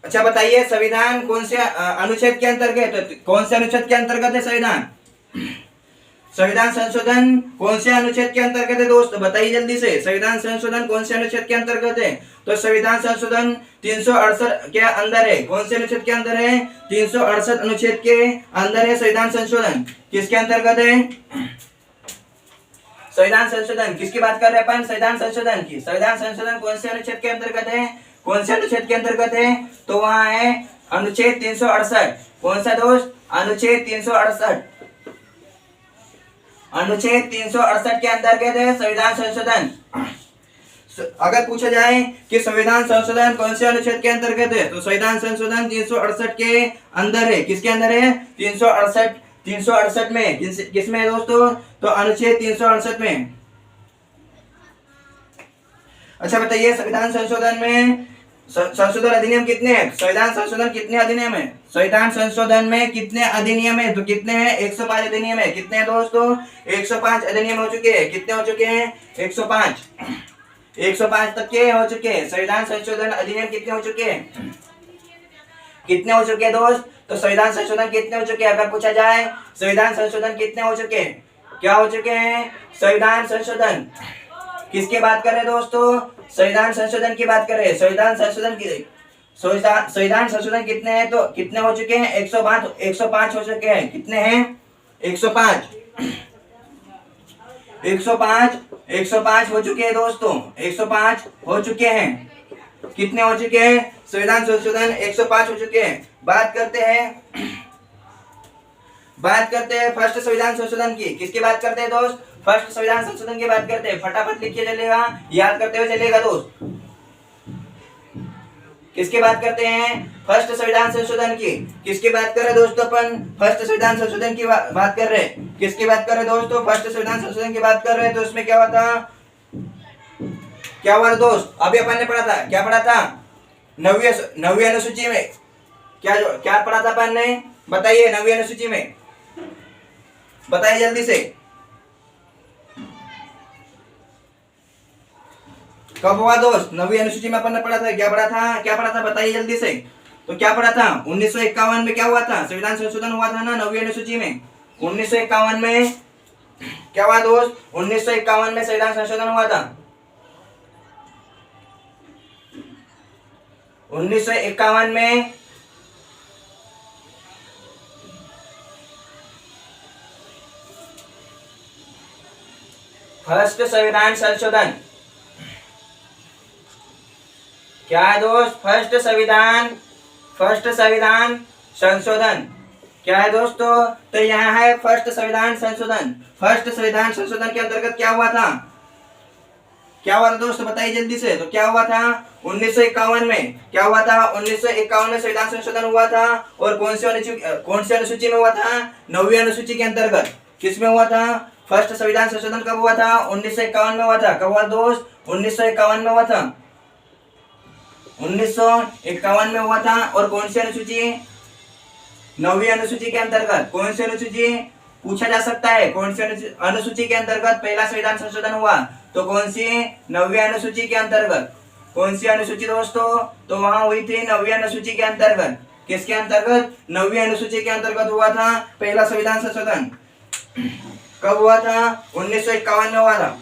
अच्छा बताइए, संविधान कौन से अनुच्छेद के अंतर्गत? तो कौन से अनुच्छेद के अंतर्गत है संविधान? संविधान संशोधन कौन से अनुच्छेद के अंतर्गत है दोस्त? बताइए जल्दी से, संविधान संशोधन कौन से अनुच्छेद के अंतर्गत है? तो संविधान संशोधन 368 के अंदर है। कौन से अनुच्छेद के अंदर है? 368 अनुच्छेद के अंदर है संविधान संशोधन। किसके अंतर्गत है? संविधान संशोधन किसकी बात कर रहे हैं अपन? संविधान संशोधन की। संविधान संशोधन कौन से अनुच्छेद के अंतर्गत है? कौन से अनुच्छेद के अंतर्गत है? तो वहां है अनुच्छेद 368। कौन सा दोस्त? अनुच्छेद 368। अनुच्छेद 368 के अंतर्गत है संविधान संशोधन। अगर पूछा जाए कि संविधान संशोधन कौन से अनुच्छेद के अंतर्गत है, तो संविधान संशोधन 368 के अंदर है। किसके अंदर है? 368 में। किसमें है दोस्तों? तो अनुच्छेद 368 में। अच्छा बताइए, संविधान संशोधन में संशोधन अधिनियम कितने हैं? संविधान संशोधन कितने अधिनियम है? संविधान संशोधन में कितने अधिनियम है? तो कितने हैं? 105 अधिनियम है। कितने हैं दोस्तों? 105 अधिनियम हो चुके हैं। कितने हो चुके हैं? 105। 105 तक के हो चुके हैं। संविधान संशोधन अधिनियम कितने हो चुके हैं? कितने हो चुके हैं दोस्त? तो संविधान संशोधन कितने हो चुके हैं? अगर पूछा जाए संविधान संशोधन कितने हो चुके हैं, क्या हो चुके हैं? संविधान संशोधन किसकी बात कर रहे हैं दोस्तों? संविधान संशोधन की बात कर रहे हैं। संविधान संशोधन कितने हैं? तो कितने हो चुके हैं? 105 हो चुके हैं। कितने हैं? 105 हो चुके हैं दोस्तों। 105 हो चुके हैं। कितने हो चुके हैं? संविधान संशोधन 105 हो चुके हैं। बात करते हैं फर्स्ट संविधान संशोधन की। किसकी बात करते हैं दोस्त? फर्स्ट संविधान संशोधन की बात करते हैं। फटाफट लिखिए चलेगा, याद करते हुए चलेगा दोस्त। किसकी बात करते हैं? फर्स्ट संविधान संशोधन की। किसकी बात कर रहे हैं दोस्तों अपन? फर्स्ट संविधान संशोधन की बात कर रहे हैं। किसकी बात कर रहे हैं दोस्तों? फर्स्ट संविधान संशोधन की बात कर रहे हैं। तो उसमें क्या हुआ था? क्या हुआ दोस्त? अभी अपन ने पढ़ा था, क्या पढ़ा था? 9वीं अनुसूची में क्या पढ़ा था अपन ने? बताइए, 9वीं अनुसूची में बताइए जल्दी से। कब हुआ दोस्त? 9वीं अनुसूची में अपन ने पढ़ा था। क्या पढ़ा था बताइए जल्दी से। तो क्या पढ़ा था? 1951 में क्या हुआ था? संविधान संशोधन हुआ था ना 9वीं अनुसूची में। 1951 में क्या हुआ दोस्त? 1951 में संविधान संशोधन हुआ था। 1951 में फर्स्ट संविधान संशोधन क्या है दोस्त? फर्स्ट संविधान संशोधन क्या है दोस्तों? तो यहाँ है फर्स्ट संविधान संशोधन। फर्स्ट संविधान संशोधन के अंतर्गत क्या हुआ था? क्या हुआ था दोस्त? बताइए जल्दी से। तो क्या हुआ था 1951 में? क्या हुआ था? 1951 में संविधान संशोधन हुआ था। और कौन सी अनुसूची में हुआ था? 9वीं अनुसूची के अंतर्गत। किस में हुआ था? फर्स्ट संविधान संशोधन कब हुआ था? 1951 में हुआ था। कब हुआ दोस्त? 1951 में हुआ था। 1951 में हुआ था। और कौन सी अनुसूची? 9वीं अनुसूची के अंतर्गत। कौन सी अनुसूची? पूछा जा सकता है कौन सी अनुसूची के अंतर्गत पहला संविधान संशोधन हुआ? तो कौन सी 9वीं अनुसूची के अंतर्गत, कौन सी अनुसूची दोस्तों, तो वहां हुई थी 9वीं अनुसूची के अंतर्गत। किसके अंतर्गत, 9वीं अनुसूची के अंतर्गत हुआ था पहला संविधान संशोधन। कब हुआ था, 1951 में हुआ था।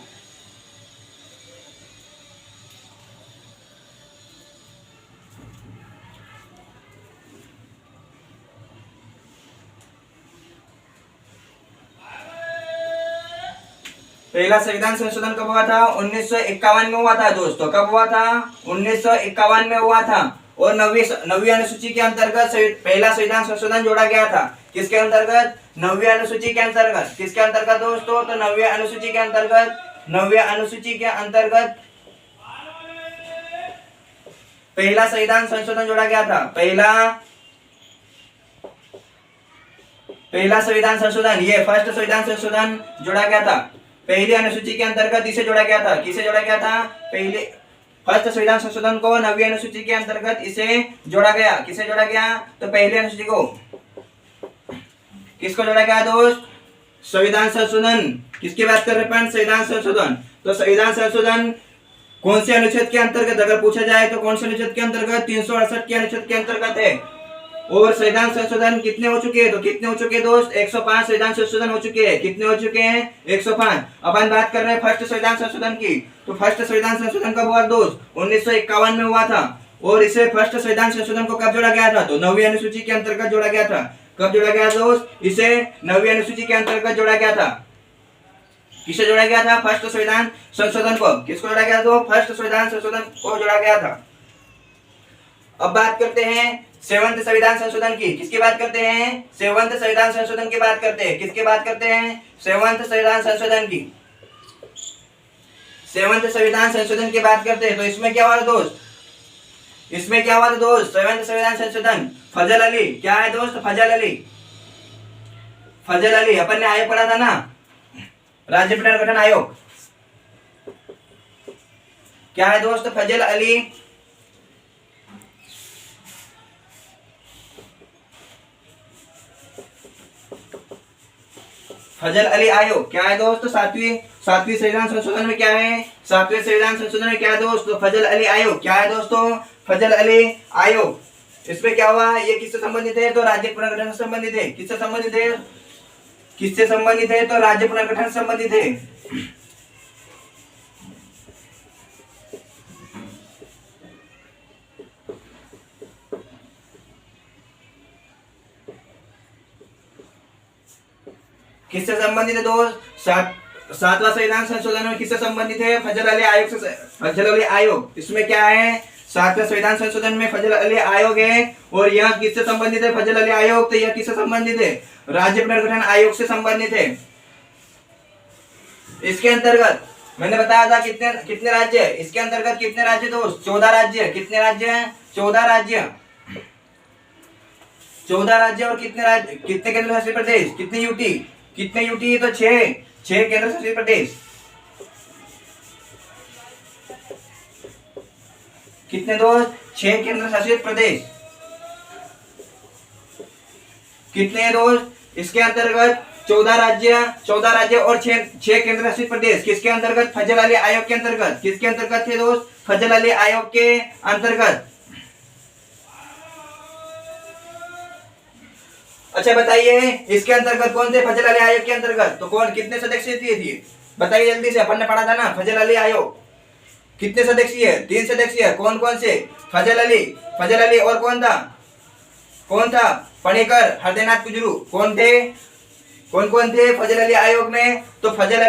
पहला संविधान संशोधन कब हुआ था, 1951 में हुआ था दोस्तों। कब हुआ था, 1951 में हुआ था। और नवीं अनुसूची के अंतर्गत पहला संविधान संशोधन जोड़ा गया था। किसके अंतर्गत, 9वीं अनुसूची के अंतर्गत। किसके अंतर्गत दोस्तों, तो 9वीं अनुसूची के अंतर्गत। 9वीं अनुसूची के अंतर्गत पहला संविधान संशोधन जोड़ा गया था। पहला संविधान संशोधन, ये फर्स्ट संविधान संशोधन जोड़ा गया था। पहली अनुसूची के अंतर्गत इसे जोड़ा गया था। किसे जोड़ा गया था, पहले फर्स्ट संविधान संशोधन को 9वीं अनुसूची के अंतर्गत इसे जोड़ा गया। किसे जोड़ा गया, तो पहली अनुसूची को। किसको जोड़ा गया दोस्त, संविधान संशोधन। किसकी बात कर रहे हैं, संविधान संशोधन। तो संविधान संशोधन कौन से अनुच्छेद के अंतर्गत अगर पूछा जाए तो कौन से अनुच्छेद के अंतर्गत, 368 के अनुच्छेद के अंतर्गत है। और संविधान संशोधन कितने हो चुके हैं, तो कितने हो चुके हैं दोस्त, 105 संविधान संशोधन हो चुके हैं। कितने हो चुके हैं, 105। अपन बात कर रहे हैं फर्स्ट संविधान संशोधन की। तो फर्स्ट संविधान संशोधन कब हुआ दोस्त, 1951 में हुआ था। और इसे फर्स्ट संविधान संशोधन को कब जोड़ा गया था, तो 9वीं अनुसूची के अंतर्गत जोड़ा गया था। कब जोड़ा गया दोस्त, इसे 9वीं अनुसूची के अंतर्गत जोड़ा गया था। किसे जोड़ा गया था, फर्स्ट संविधान संशोधन को। किसको जोड़ा गया, तो फर्स्ट संविधान संशोधन को जोड़ा गया था। अब बात करते हैं सेवंत संविधान संशोधन की। किसकी बात करते हैं, सेवंत संविधान संशोधन की बात करते हैं। किसकी बात करते हैं, सेवंत संविधान संशोधन की। सेवंत संविधान संशोधन की बात करते हैं। तो इसमें क्या हुआ दोस्त, इसमें क्या हुआ दोस्त, सेवंत संविधान संशोधन, फजल अली। क्या है दोस्त, फजल अली। फजल अली, अपन ने आयोग पढ़ा था ना, राज्य पुनर्गठन आयोग। क्या है दोस्त, फजल अली। फजल अली आयोग क्या है दोस्त, सातवीं संविधान संशोधन में क्या है, सातवें संविधान संशोधन में क्या है दोस्त, तो फजल अली आयोग। क्या है दोस्तों, फजल अली आयोग। इसमें क्या हुआ, ये किससे संबंधित है, तो राज्य पुनर्गठन से संबंधित है। किससे संबंधित है, किससे संबंधित है, तो राज्य पुनर्गठन से संबंधित है। किससे संबंधित है दोस्त, सातवां संविधान संशोधन में किससे संबंधित है, फजल अली आयोग से। फजल अली आयोग, इसमें क्या है, सातवें संविधान संशोधन में फजल अली आयोग है। और यह किससे संबंधित है, फजल अली आयोग, तो यह किससे संबंधित है, राज्य पुनर्गठन आयोग से संबंधित है। इसके अंतर्गत मैंने बताया था कितने कितने राज्य है, इसके अंतर्गत कितने राज्य दोस्त, 14 राज्य। कितने राज्य हैं, 14 राज्य। 14 राज्य और कितने राज्य, कितने केंद्र शासित प्रदेश, कितने यूटी, कितने यूटी, तो 6 केंद्र शासित प्रदेश। कितने दोस्त, 6 केंद्र शासित प्रदेश। कितने दोस्त, इसके अंतर्गत 14 राज्य और 6 केंद्र शासित प्रदेश। किसके अंतर्गत, फजल अली आयोग के अंतर्गत। किसके अंतर्गत थे दोस्त, फजल अली आयोग के अंतर्गत। अच्छा बताइए, इसके अंतर्गत कौन थे, फजल अली आयोग के अंतर्गत, तो कौन, कितने सदस्य थे, बताइए जल्दी से। अपन ने पढ़ा था ना, फजल अली आयोग कितने सदस्यीय है, 3 सदस्यीय। कौन कौन से, फजल अली और कौन था, पणिकर, हरदेनाथ कुजरू। कौन कौन थे फजल अली आयोग में, तो फजल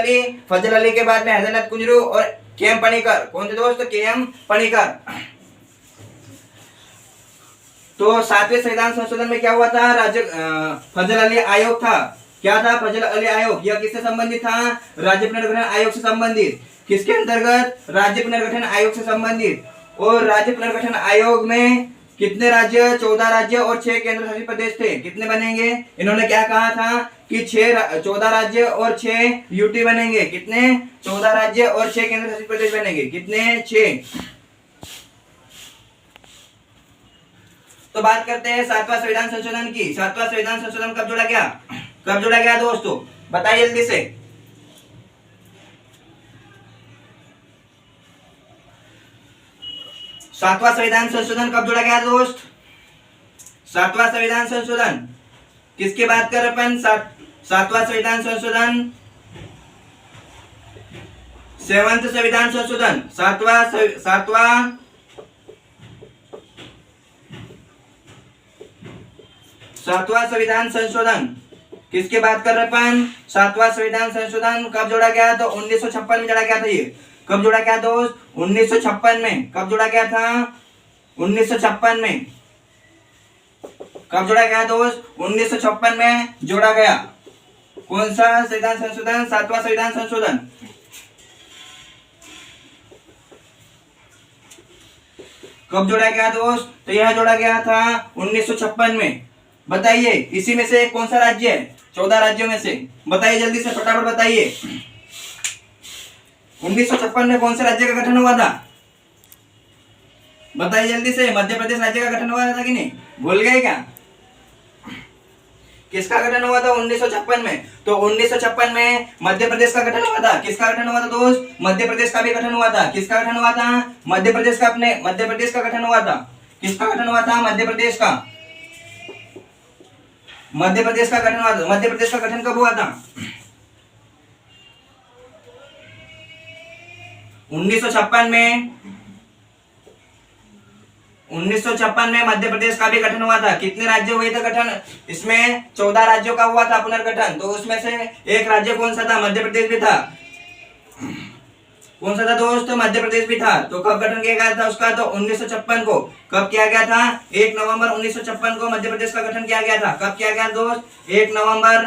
अली के बाद में हरदेनाथ कुजरू और के.एम. पणिकर। कौन थे दोस्त, के.एम. पणिकर। तो सातवें संविधान संशोधन में क्या हुआ था, फजल अली आयोग था। क्या था, फजल अली आयोग। यह किससे संबंधित था, राज्य पुनर्गठन आयोग से संबंधित। किसके अंतर्गत, राज्य पुनर्गठन आयोग से संबंधित। और राज्य पुनर्गठन आयोग में कितने राज्य, 14 राज्य और 6 केंद्र शासित प्रदेश थे। कितने बनेंगे, इन्होंने क्या कहा था कि 14 राज्य और 6 यूटी बनेंगे। कितने, 14 राज्य और 6 केंद्र शासित प्रदेश बनेंगे। कितने, 6। तो बात करते हैं सातवां संविधान संशोधन की। सातवां संविधान संशोधन कब जोड़ा गया दोस्तों, बताइए जल्दी से। सातवां संविधान संशोधन कब जोड़ा गया दोस्त? सातवां संविधान संशोधन किसकी बात कर रहे अपन? सातवां संविधान संशोधन, सेवंथ संविधान संशोधन, सातवां संविधान संशोधन किसकी बात कर रहे अपन? सातवां संविधान संशोधन कब जोड़ा गया? तो 1956 में जोड़ा गया था। ये कब जोड़ा गया दोस्त? 1956 में। कब जोड़ा गया था? 1956 में। कब जोड़ा गया दोस्त? 1956 में जोड़ा गया। कौन सा संविधान संशोधन? सातवां संविधान संशोधन। कब जोड़ा गया दोस्त? तो यह जोड़ा गया था 1956 में। बताइए इसी में से कौन सा राज्य है? 14 राज्यों में से बताइए, जल्दी से फटाफट बताइए। 1956 में कौन से राज्य का गठन हुआ था? बताइए जल्दी से। मध्य प्रदेश राज्य का गठन हुआ था कि नहीं? भूल गए क्या? किसका गठन हुआ था 1956 में? तो 1956 में मध्य प्रदेश का गठन हुआ था। किसका गठन हुआ था दोस्त? मध्य प्रदेश का भी गठन हुआ था। किसका गठन हुआ था? मध्य प्रदेश का। अपने मध्य प्रदेश का गठन हुआ था। किसका गठन हुआ था? मध्य प्रदेश का। मध्य प्रदेश का गठन हुआ था। मध्य प्रदेश का गठन कब हुआ था? 1956 में। 1956 में मध्य प्रदेश का भी गठन हुआ था। कितने राज्य हुए थे गठन? इसमें 14 राज्यों का हुआ था पुनर्गठन। तो उसमें से एक राज्य कौन सा था? मध्य प्रदेश भी था। कौन सा था दोस्त? मध्य प्रदेश भी था। तो कब गठन किया गया था उसका? तो 1956 को। कब किया गया था? 1 नवंबर 1956 को मध्य प्रदेश का गठन किया गया था। कब किया गया दोस्त? 1 नवंबर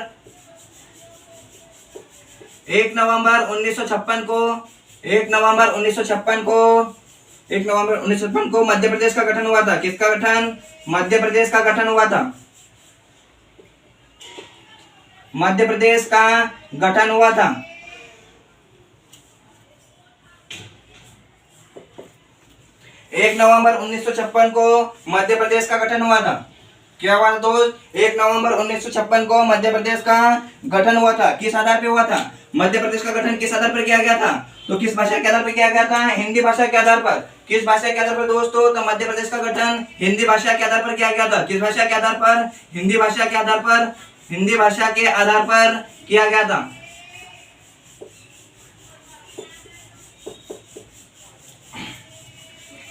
1956 को। 1 नवंबर 1956 को मध्य प्रदेश का गठन हुआ था। किसका गठन? मध्य प्रदेश का गठन हुआ था। मध्य प्रदेश का गठन हुआ था। 1 नवंबर 1956 को मध्य प्रदेश का गठन हुआ था। क्या हुआ था दोस्त? 1 नवंबर 1956 को मध्य प्रदेश का गठन हुआ था। किस आधार पे हुआ था? मध्य प्रदेश का गठन किस आधार पर किया गया था? तो किस भाषा के आधार पर किया गया था? हिंदी भाषा के आधार पर। किस भाषा के आधार पर दोस्तों? तो मध्य प्रदेश का गठन हिंदी भाषा के आधार पर किया गया था। किस भाषा के आधार पर? हिंदी भाषा के आधार पर। हिंदी भाषा के आधार पर किया गया था।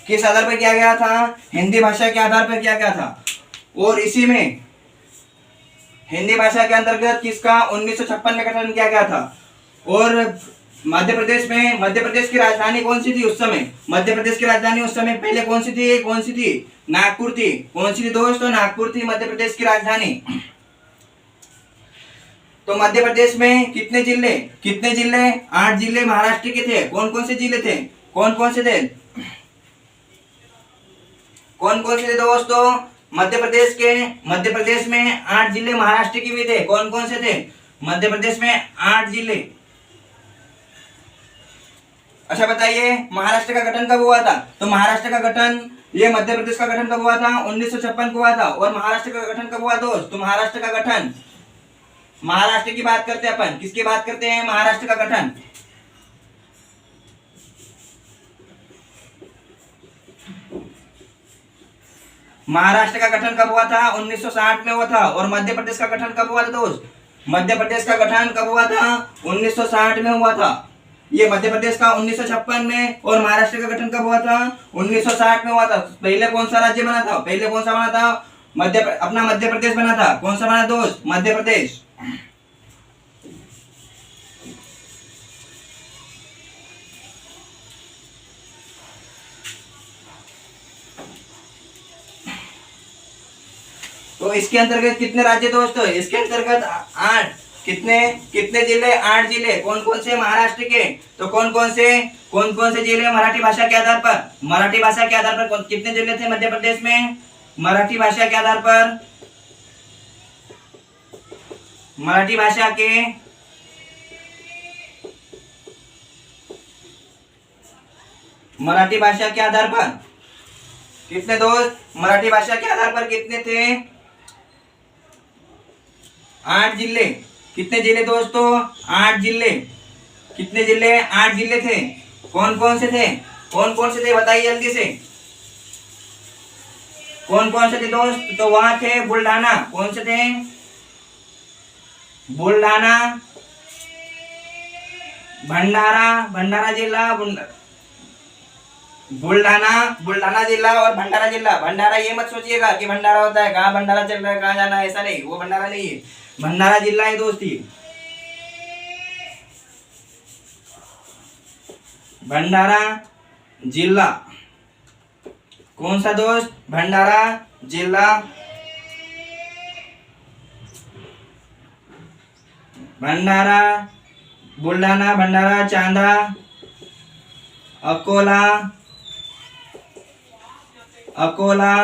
किस आधार पर किया गया था? हिंदी भाषा के आधार पर किया गया था। और इसी में हिंदी भाषा के अंतर्गत किसका 1956 में गठन किया गया था। और मध्य प्रदेश की राजधानी कौन सी थी उस समय? मध्य प्रदेश की राजधानी उस समय पहले कौन सी थी? नागपुर थी। कौन सी थी दोस्तों? नागपुर थी मध्य प्रदेश की राजधानी। तो मध्य प्रदेश में कितने जिले? 8 जिले महाराष्ट्र के थे। कौन कौन से जिले थे? कौन कौन से थे दोस्तों? मध्य प्रदेश में 8 जिले महाराष्ट्र के भी थे। कौन कौन से थे? मध्य प्रदेश में 8 जिले। अच्छा बताइए महाराष्ट्र का गठन कब हुआ था? तो महाराष्ट्र का गठन, ये मध्य प्रदेश का गठन कब हुआ था? 1956 को हुआ था। और महाराष्ट्र का गठन कब हुआ दोस्त? तो महाराष्ट्र का गठन, महाराष्ट्र की बात करते हैं अपन। किसकी बात करते हैं? महाराष्ट्र का गठन। महाराष्ट्र का गठन कब हुआ था? 1960 में हुआ था। और मध्य प्रदेश का गठन कब हुआ था दोस्त? मध्य प्रदेश का गठन कब हुआ था? 1960 में हुआ था। ये मध्य प्रदेश का 1956 में। और महाराष्ट्र का गठन कब हुआ था? 1960 में हुआ था। पहले कौन सा राज्य बना था? अपना मध्य प्रदेश बना था। कौन सा बना दोस्त? मध्य प्रदेश। तो इसके अंतर्गत कितने राज्य दोस्तों? इसके अंतर्गत 8। कितने जिले? 8 जिले। कौन कौन से? महाराष्ट्र के। तो कौन कौन से जिले मराठी भाषा के आधार पर? कितने जिले थे मध्य प्रदेश में? मराठी भाषा के आधार पर। मराठी भाषा के आधार पर कितने दोस्त? मराठी भाषा के आधार पर कितने थे? 8 जिले। कितने जिले दोस्तों? 8 जिले। कितने जिले? 8 जिले थे। कौन कौन से थे? बताइए जल्दी से। कौन कौन से थे दोस्त? तो वहां थे बुल्ढाना, कौन से थे? बुलढाणा, भंडारा, भंडारा जिला, बुल्ढाना, बुल्ढाना जिला और भंडारा जिला। भंडारा ये मत सोचिएगा कि भंडारा होता है कहाँ भंडारा चल रहा है कहाँ जाना है, ऐसा नहीं, वो भंडारा नहीं है, भंडारा जिला है दोस्ती। भंडारा जिला, कौन सा दोस्त? भंडारा जिला, भंडारा, बुल्ढाना, भंडारा, चांदा, अकोला, अकोला,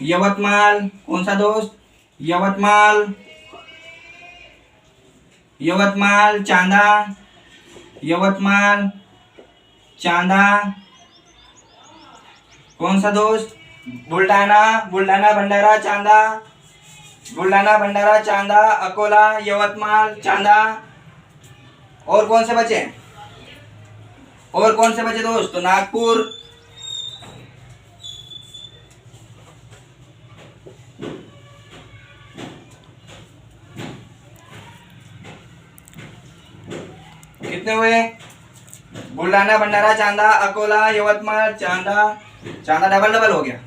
यवतमाल, कौन सा दोस्त? यवतमाल, यवतमाल, चांदा, यवतमाल, चांदा, कौन सा दोस्त? बुल्ढाना, बुल्ढाना, भंडारा, चांदा, बुल्ढाना, भंडारा, चांदा, अकोला, यवतमाल, चांदा। और कौन से बचे? और कौन से बचे दोस्त? तो नागपुर, कितने हुए? बुल्ढाना, भंडारा, चांदा, अकोला, यवतमाल, चांदा, चांदा डबल डबल हो गया।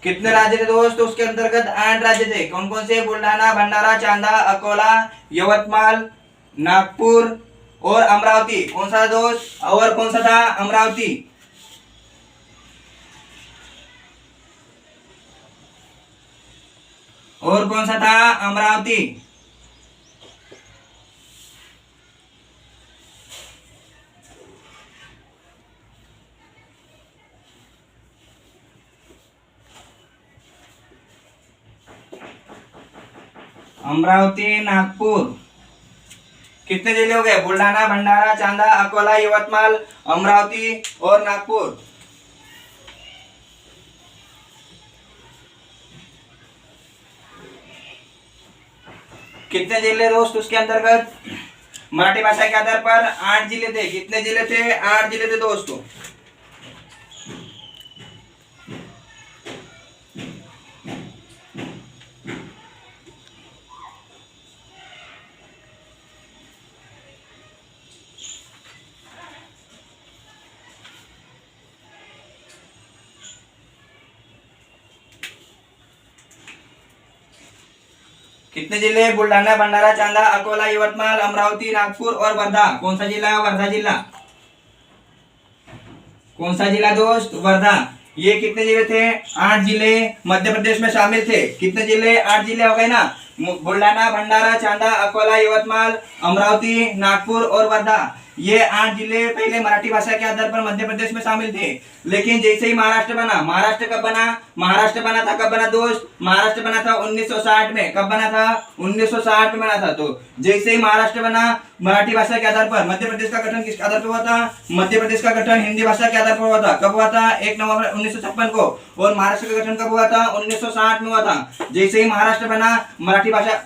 कितने राज्य थे दोस्त? उसके अंतर्गत 8 राज्य थे। कौन कौन से? बुल्ढाना, भंडारा, चांदा, अकोला, यवतमाल, नागपुर और अमरावती। कौन सा दोस्त? और कौन सा था? अमरावती। और कौन सा था? अमरावती। अमरावती, नागपुर। कितने जिले हो गए? बुल्ढाना, भंडारा, चांदा, अकोला, यवतमाल, अमरावती और नागपुर। कितने जिले दोस्त उसके अंतर्गत? मराठी भाषा के आधार पर 8 जिले थे। कितने जिले थे? 8 जिले थे दोस्तों। कितने जिले? बुल्ढाना, भंडारा, चांदा, अकोला, यवतमाल, अमरावती, नागपुर और वर्धा। कौन सा जिला? वर्धा जिला। कौन सा जिला दोस्त? वर्धा। ये कितने जिले थे? 8 जिले मध्य प्रदेश में शामिल थे। कितने जिले? 8 जिले हो गए ना। बुल्ढाना, भंडारा, चांदा, अकोला, यवतमाल, अमरावती, नागपुर और वर्धा। ये 8 जिले पहले मराठी भाषा के आधार पर मध्य प्रदेश में शामिल थे, लेकिन जैसे ही महाराष्ट्र बना, महाराष्ट्र कब बना? महाराष्ट्र बना था, कब बना दोस्त? महाराष्ट्र बना था 1960 में। कब बना था? 1960 में बना था। तो जैसे ही महाराष्ट्र बना, मराठी भाषा के आधार पर मध्य प्रदेश का गठन किस आधार पर हुआ था? मध्य प्रदेश का गठन हिंदी भाषा के आधार पर हुआ था। कब हुआ था? 1 नवंबर 1956 को। और महाराष्ट्र का गठन कब हुआ था? 1960 में हुआ था। जैसे ही महाराष्ट्र बना, मराठी भाषा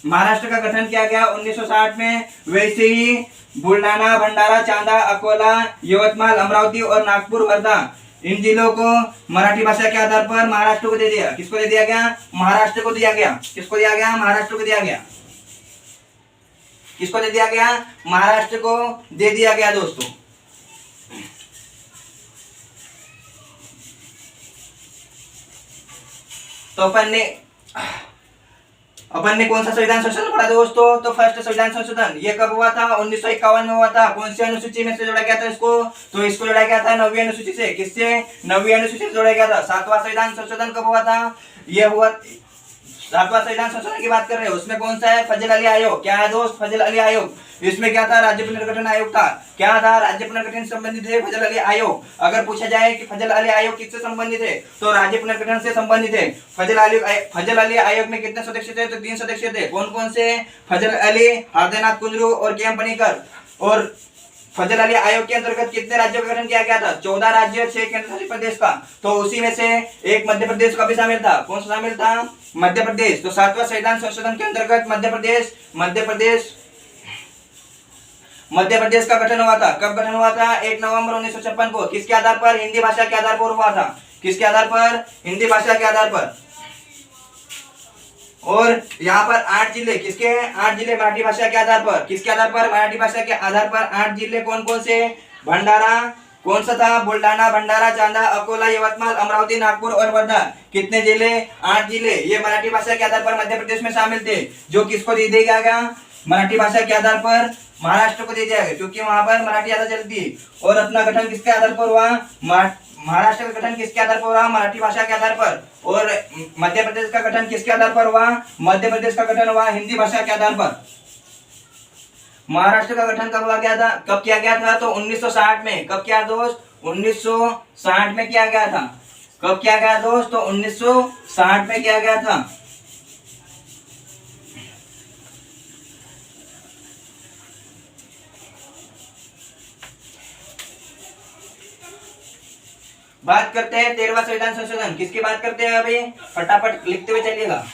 महाराष्ट्र का गठन किया गया 1960 में। वैसे ही बुल्ढाना, भंडारा, चांदा, अकोला, यवतमाल, अमरावती और नागपुर, वर्धा, इन जिलों को मराठी भाषा के आधार पर महाराष्ट्र को दे दिया। किसको दे दिया गया? महाराष्ट्र को दिया गया। किसको दिया गया? महाराष्ट्र को दिया गया। किसको दे दिया गया? महाराष्ट्र को दे दिया गया दोस्तों। तो अपन ने कौन सा संविधान संशोधन पढ़ा दोस्तों? तो फर्स्ट संविधान संशोधन ये कब हुआ था? 1951 में हुआ था। कौन सी अनुसूची में से जोड़ा गया था इसको? तो इसको जोड़ा गया था 9वीं अनुसूची से। किससे? 9वीं अनुसूची से जोड़ा गया था। 7वां संविधान संशोधन कब हुआ था? ये हुआ 7वां संविधान संशोधन की बात कर रहे हैं। उसमें कौन सा है? फजल अली आयोग। क्या है दोस्त? फजल अली आयोग। इसमें क्या था? राज्य पुनर्गठन आयोग था। क्या था? राज्य पुनर्गठन से संबंधित है फजल अली आयोग। अगर पूछा जाए कि फजल अली आयोग किससे संबंधित है, तो राज्य पुनर्गठन से संबंधित है। फजल अली आयोग में कितने सदस्य थे? तो 3 सदस्य थे। कौन कौन से? फजल अली, हरदयनाथ कुंजरू और के एम पनिकर। और फजल अली आयोग के अंतर्गत कितने राज्यों का गठन किया गया था? 14 राज्य, 6 केंद्र शासित प्रदेश का। तो उसी में से एक मध्य प्रदेश का भी शामिल था। कौन सा शामिल था? मध्य प्रदेश। तो 7वां संविधान संशोधन के अंतर्गत मध्य प्रदेश मध्य प्रदेश का गठन हुआ था। कब गठन हुआ था? 1 नवंबर 1956 को। किसके आधार पर? हिंदी भाषा के आधार पर हुआ था। किसके आधार पर? हिंदी भाषा के आधार पर। और यहाँ पर 8 जिले किसके हैं? 8 जिले मराठी भाषा के आधार पर। किसके आधार पर? मराठी भाषा के आधार पर 8 जिले कौन कौन से? भंडारा कौन सा था? बुलढाणा, भंडारा, चांदा, अकोला, यवतमाल, अमरावती, नागपुर और वर्धा। कितने जिले? 8 जिले। ये मराठी भाषा के आधार पर मध्य प्रदेश में शामिल थे। जो किसको दे दिया गया? मराठी भाषा के आधार पर महाराष्ट्र को दे दिया गया, क्योंकि वहां पर मराठी ज्यादा चलती है। और अपना गठन किसके आधार पर हुआ? महाराष्ट्र का गठन किसके आधार पर हुआ? मराठी भाषा के आधार पर। और मध्य प्रदेश का गठन किसके आधार पर हुआ? मध्य प्रदेश का गठन हुआ हिंदी भाषा के आधार पर। महाराष्ट्र का गठन कब हुआ गया था? कब किया गया था? तो 1960 में। कब किया दोस्त? 1960 में किया गया था। कब किया गया दोस्त? तो 1960 में किया गया था। बात करते हैं 13वां संविधान संशोधन। किसकी बात करते हैं अभी? फटाफट लिखते हुए चलिएगा।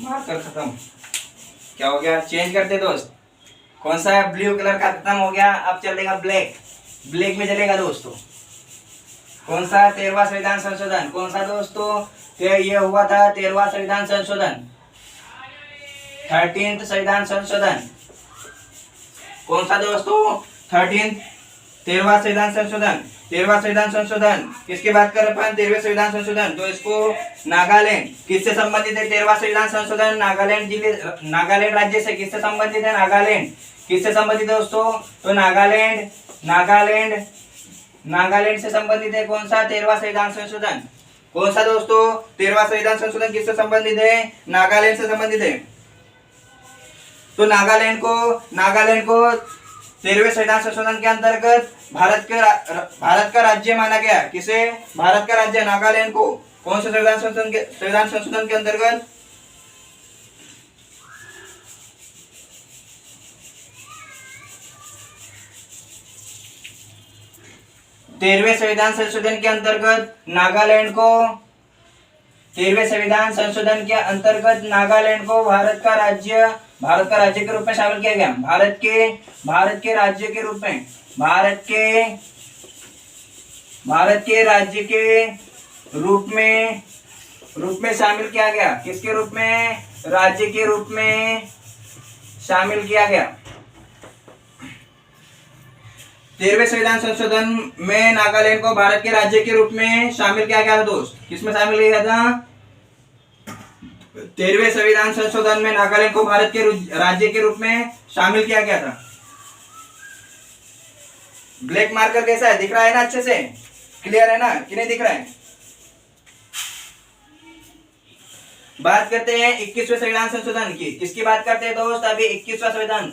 मार्कर खत्म। क्या हो गया? चेंज करते दोस्त। कौन सा है? ब्लू कलर का खत्म हो गया, अब चलेगा ब्लैक। ब्लैक में चलेगा दोस्तों। कौन सा? 13वां संविधान संशोधन। कौन सा दोस्तों? ये हुआ था 13वां संविधान संशोधन, 13th संविधान संशोधन। कौन सा दोस्तों? 13वां संविधान संशोधन। 13वां संविधान संशोधन किसकी बात कर रहे हैं? 13वें संविधान संशोधन। तो इसको नागालैंड किससे संबंधित है? 13वां संविधान संशोधन नागालैंड जिले, नागालैंड राज्य से किससे संबंधित है? नागालैंड किससे संबंधित है दोस्तों? तो नागालैंड, नागालैंड, नागालैंड से संबंधित है। कौन सा? 13वां संविधान संशोधन। कौन सा दोस्तों? 13वां संविधान संशोधन किससे संबंधित है? नागालैंड से संबंधित है। तो नागालैंड को 13वें संविधान संशोधन के अंतर्गत भारत का राज्य माना गया। किसे? भारत का राज्य नागालैंड को। कौन से संविधान संशोधन के अंतर्गत? तेरहवें संविधान संशोधन के अंतर्गत नागालैंड को, 13वें संविधान संशोधन के अंतर्गत नागालैंड को भारत का राज्य के रूप में शामिल किया गया। भारत के राज्य के रूप में, भारत के राज्य के रूप में शामिल किया गया। किसके रूप में? राज्य के रूप में शामिल किया गया। 13वें संविधान संशोधन में नागालैंड को भारत के राज्य के रूप में शामिल किया गया था दोस्त। किसमें शामिल किया गया था? 13वें संविधान संशोधन में नागालैंड को भारत के राज्य के रूप में शामिल किया गया था। ब्लैक मार्कर कैसा है? दिख रहा है ना? अच्छे से क्लियर है ना कि नहीं दिख रहा है? बात करते हैं 21वें संविधान संशोधन की। किसकी बात करते हैं दोस्त? अभी 21वां संविधान।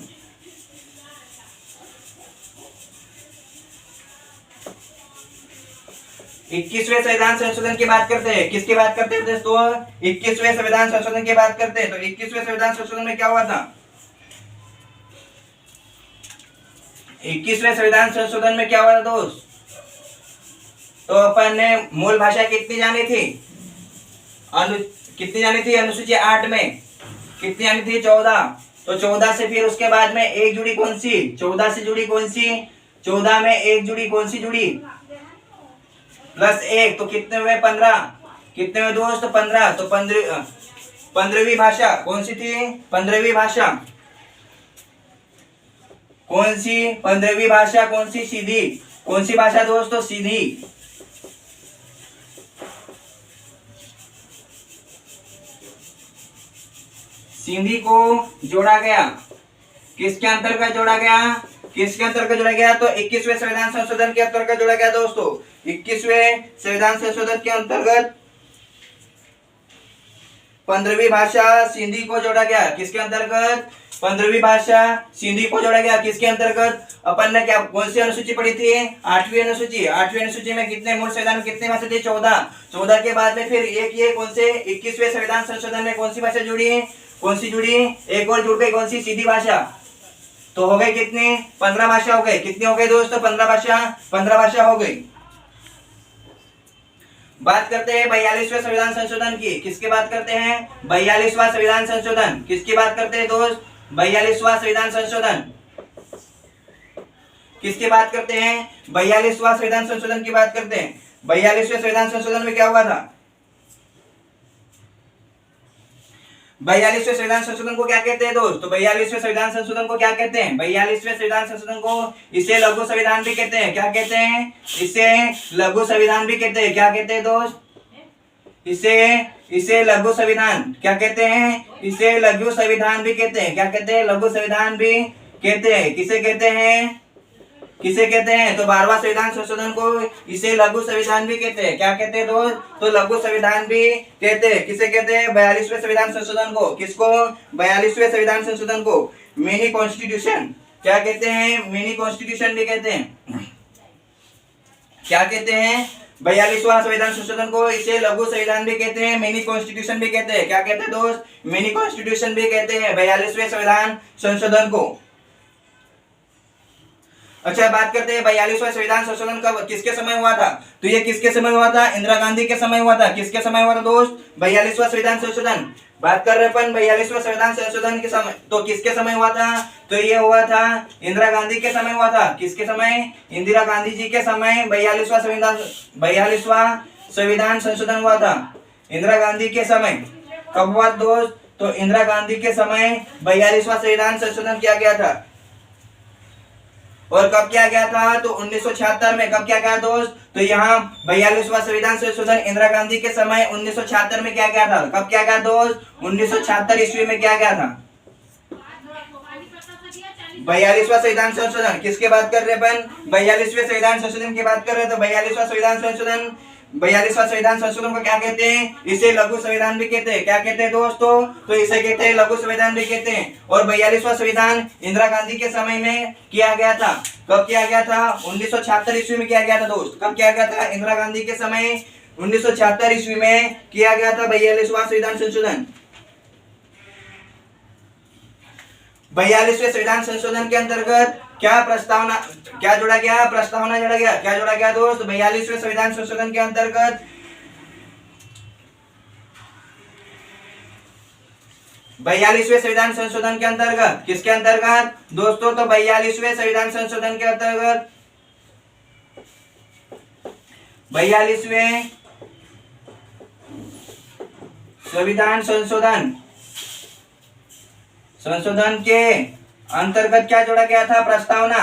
21वें संविधान संशोधन की बात करते हैं। किसकी बात करते हैं दोस्तों? 21वें संविधान संशोधन की बात करते हैं। तो 21वें संविधान संशोधन में क्या हुआ था? 21वें संविधान संशोधन में क्या हुआ था दोस्त? तो अपन ने मूल भाषा कितनी जानी थी? कितनी जानी थी? अनुसूची 8 में कितनी जानी थी? 14। तो 14 से फिर उसके बाद में एक जुड़ी कौन सी? 14 से जुड़ी कौन सी? 14 में एक जुड़ी कौन सी जुड़ी? +1 तो कितने हुए? 15। कितने हुए दोस्त? 15। तो 15वीं भाषा कौन सी थी? 15वीं भाषा कौन सी? 15वीं भाषा कौन सी? सीधी। कौन सी भाषा दोस्तों? सीधी। सिंधी को जोड़ा गया। किसके अंतर्गत जोड़ा गया? किसके अंतर्गत जोड़ा गया? तो 21वें संविधान संशोधन के अंतर्गत जोड़ा गया दोस्तों। 21वें संविधान संशोधन के अंतर्गत 15वीं भाषा सिंधी को जोड़ा गया। किसके अंतर्गत? 15वीं भाषा सिंधी को जोड़ा गया। किसके अंतर्गत? अपन ने क्या कौन सी अनुसूची पढ़ी थी? 8वीं अनुसूची। 8वीं अनुसूची में कितने मूल संविधान में कितने भाषा थी? 14। 14 के बाद में फिर एक ये कौन से 21वें संविधान संशोधन में कौन सी भाषा जुड़ी? कौन सी जुड़ी? एक और जुड़ गई, कौन सी? सीधी भाषा। तो हो गए कितने? 15 भाषा हो गए। कितने हो गए दोस्तों? 15 भाषा। 15 भाषा हो गई। बात करते हैं 42वें संविधान संशोधन की। किसकी बात करते हैं? 42वां संविधान संशोधन। किसकी बात करते हैं दोस्त? 42वां संविधान संशोधन। किसकी बात करते हैं? 42वां संविधान संशोधन की बात करते हैं। 42वें संविधान संशोधन में क्या हुआ था? 42वें संविधान संशोधन को क्या कहते हैं दोस्त? तो 42वें संविधान संशोधन को क्या कहते हैं? 42वें संविधान संशोधन को इसे लघु संविधान भी कहते हैं। क्या कहते हैं? इसे लघु संविधान भी कहते हैं। क्या कहते हैं दोस्त? इसे लघु संविधान क्या कहते हैं? इसे लघु संविधान भी कहते हैं। क्या कहते हैं? लघु संविधान भी कहते हैं। किसे कहते हैं? किसे कहते हैं? तो 12वां संविधान संशोधन को इसे लघु संविधान भी कहते हैं। क्या कहते हैं दोस्त? तो लघु संविधान भी कहते हैं। किसे कहते हैं? 42वें संविधान संशोधन को। किसको? 42वें संविधान संशोधन को मिनी कॉन्स्टिट्यूशन क्या कहते हैं? मिनी कॉन्स्टिट्यूशन भी कहते हैं। क्या कहते हैं? 42वां संविधान संशोधन को इसे लघु संविधान भी कहते हैं, मिनी कॉन्स्टिट्यूशन भी कहते हैं। क्या कहते हैं दोस्त? मिनी कॉन्स्टिट्यूशन भी कहते हैं 42वें संविधान संशोधन को। अच्छा, बात करते हैं 42वां संविधान संशोधन कब किसके समय हुआ था? तो ये किसके समय हुआ था? इंदिरा गांधी के समय हुआ था। किसके समय हुआ था दोस्त? 42वां संविधान संशोधन। बात कर रहे अपन 42वां संविधान संशोधन के समय, तो किसके समय हुआ था? तो ये हुआ था इंदिरा गांधी के समय हुआ था। किसके समय? इंदिरा गांधी जी के समय 42वां संविधान संशोधन हुआ था। इंदिरा गांधी के समय कब हुआ दोस्त? तो इंदिरा गांधी के समय 42वां संविधान संशोधन किया गया था। और कब किया गया था? तो 1976 में। कब किया गया दोस्त? तो यहाँ 42वां संविधान संशोधन इंदिरा गांधी के समय 1976 में किया गया था। कब किया गया दोस्त? 1976 ईस्वी में किया गया था 42वां संविधान संशोधन। किसके बात कर रहे अपन? 42वें संविधान संशोधन की बात कर रहे हैं। तो 42वां संविधान संशोधन 42वां संविधान संशोधन को क्या कहते हैं? इसे लघु संविधान भी कहते हैं। क्या कहते हैं दोस्तों? तो इसे कहते हैं लघु संविधान भी कहते हैं। और 42वां संविधान इंदिरा गांधी के समय में किया गया था। कब किया गया था? 1976 ईस्वी में किया गया था दोस्त। कब किया गया था? इंदिरा गांधी के समय 1976 ईस्वी में किया गया था 42वां संविधान संशोधन। 42वें संविधान संशोधन के अंतर्गत क्या प्रस्तावना क्या जोड़ा गया? प्रस्तावना जोड़ा गया। क्या जोड़ा गया दोस्त? 42वें संविधान संशोधन के अंतर्गत 42वें संविधान संशोधन के अंतर्गत किसके अंतर्गत दोस्तों? तो 42वें संविधान संशोधन के अंतर्गत 42वें संविधान संशोधन के अंतर्गत क्या जोड़ा गया था? प्रस्तावना।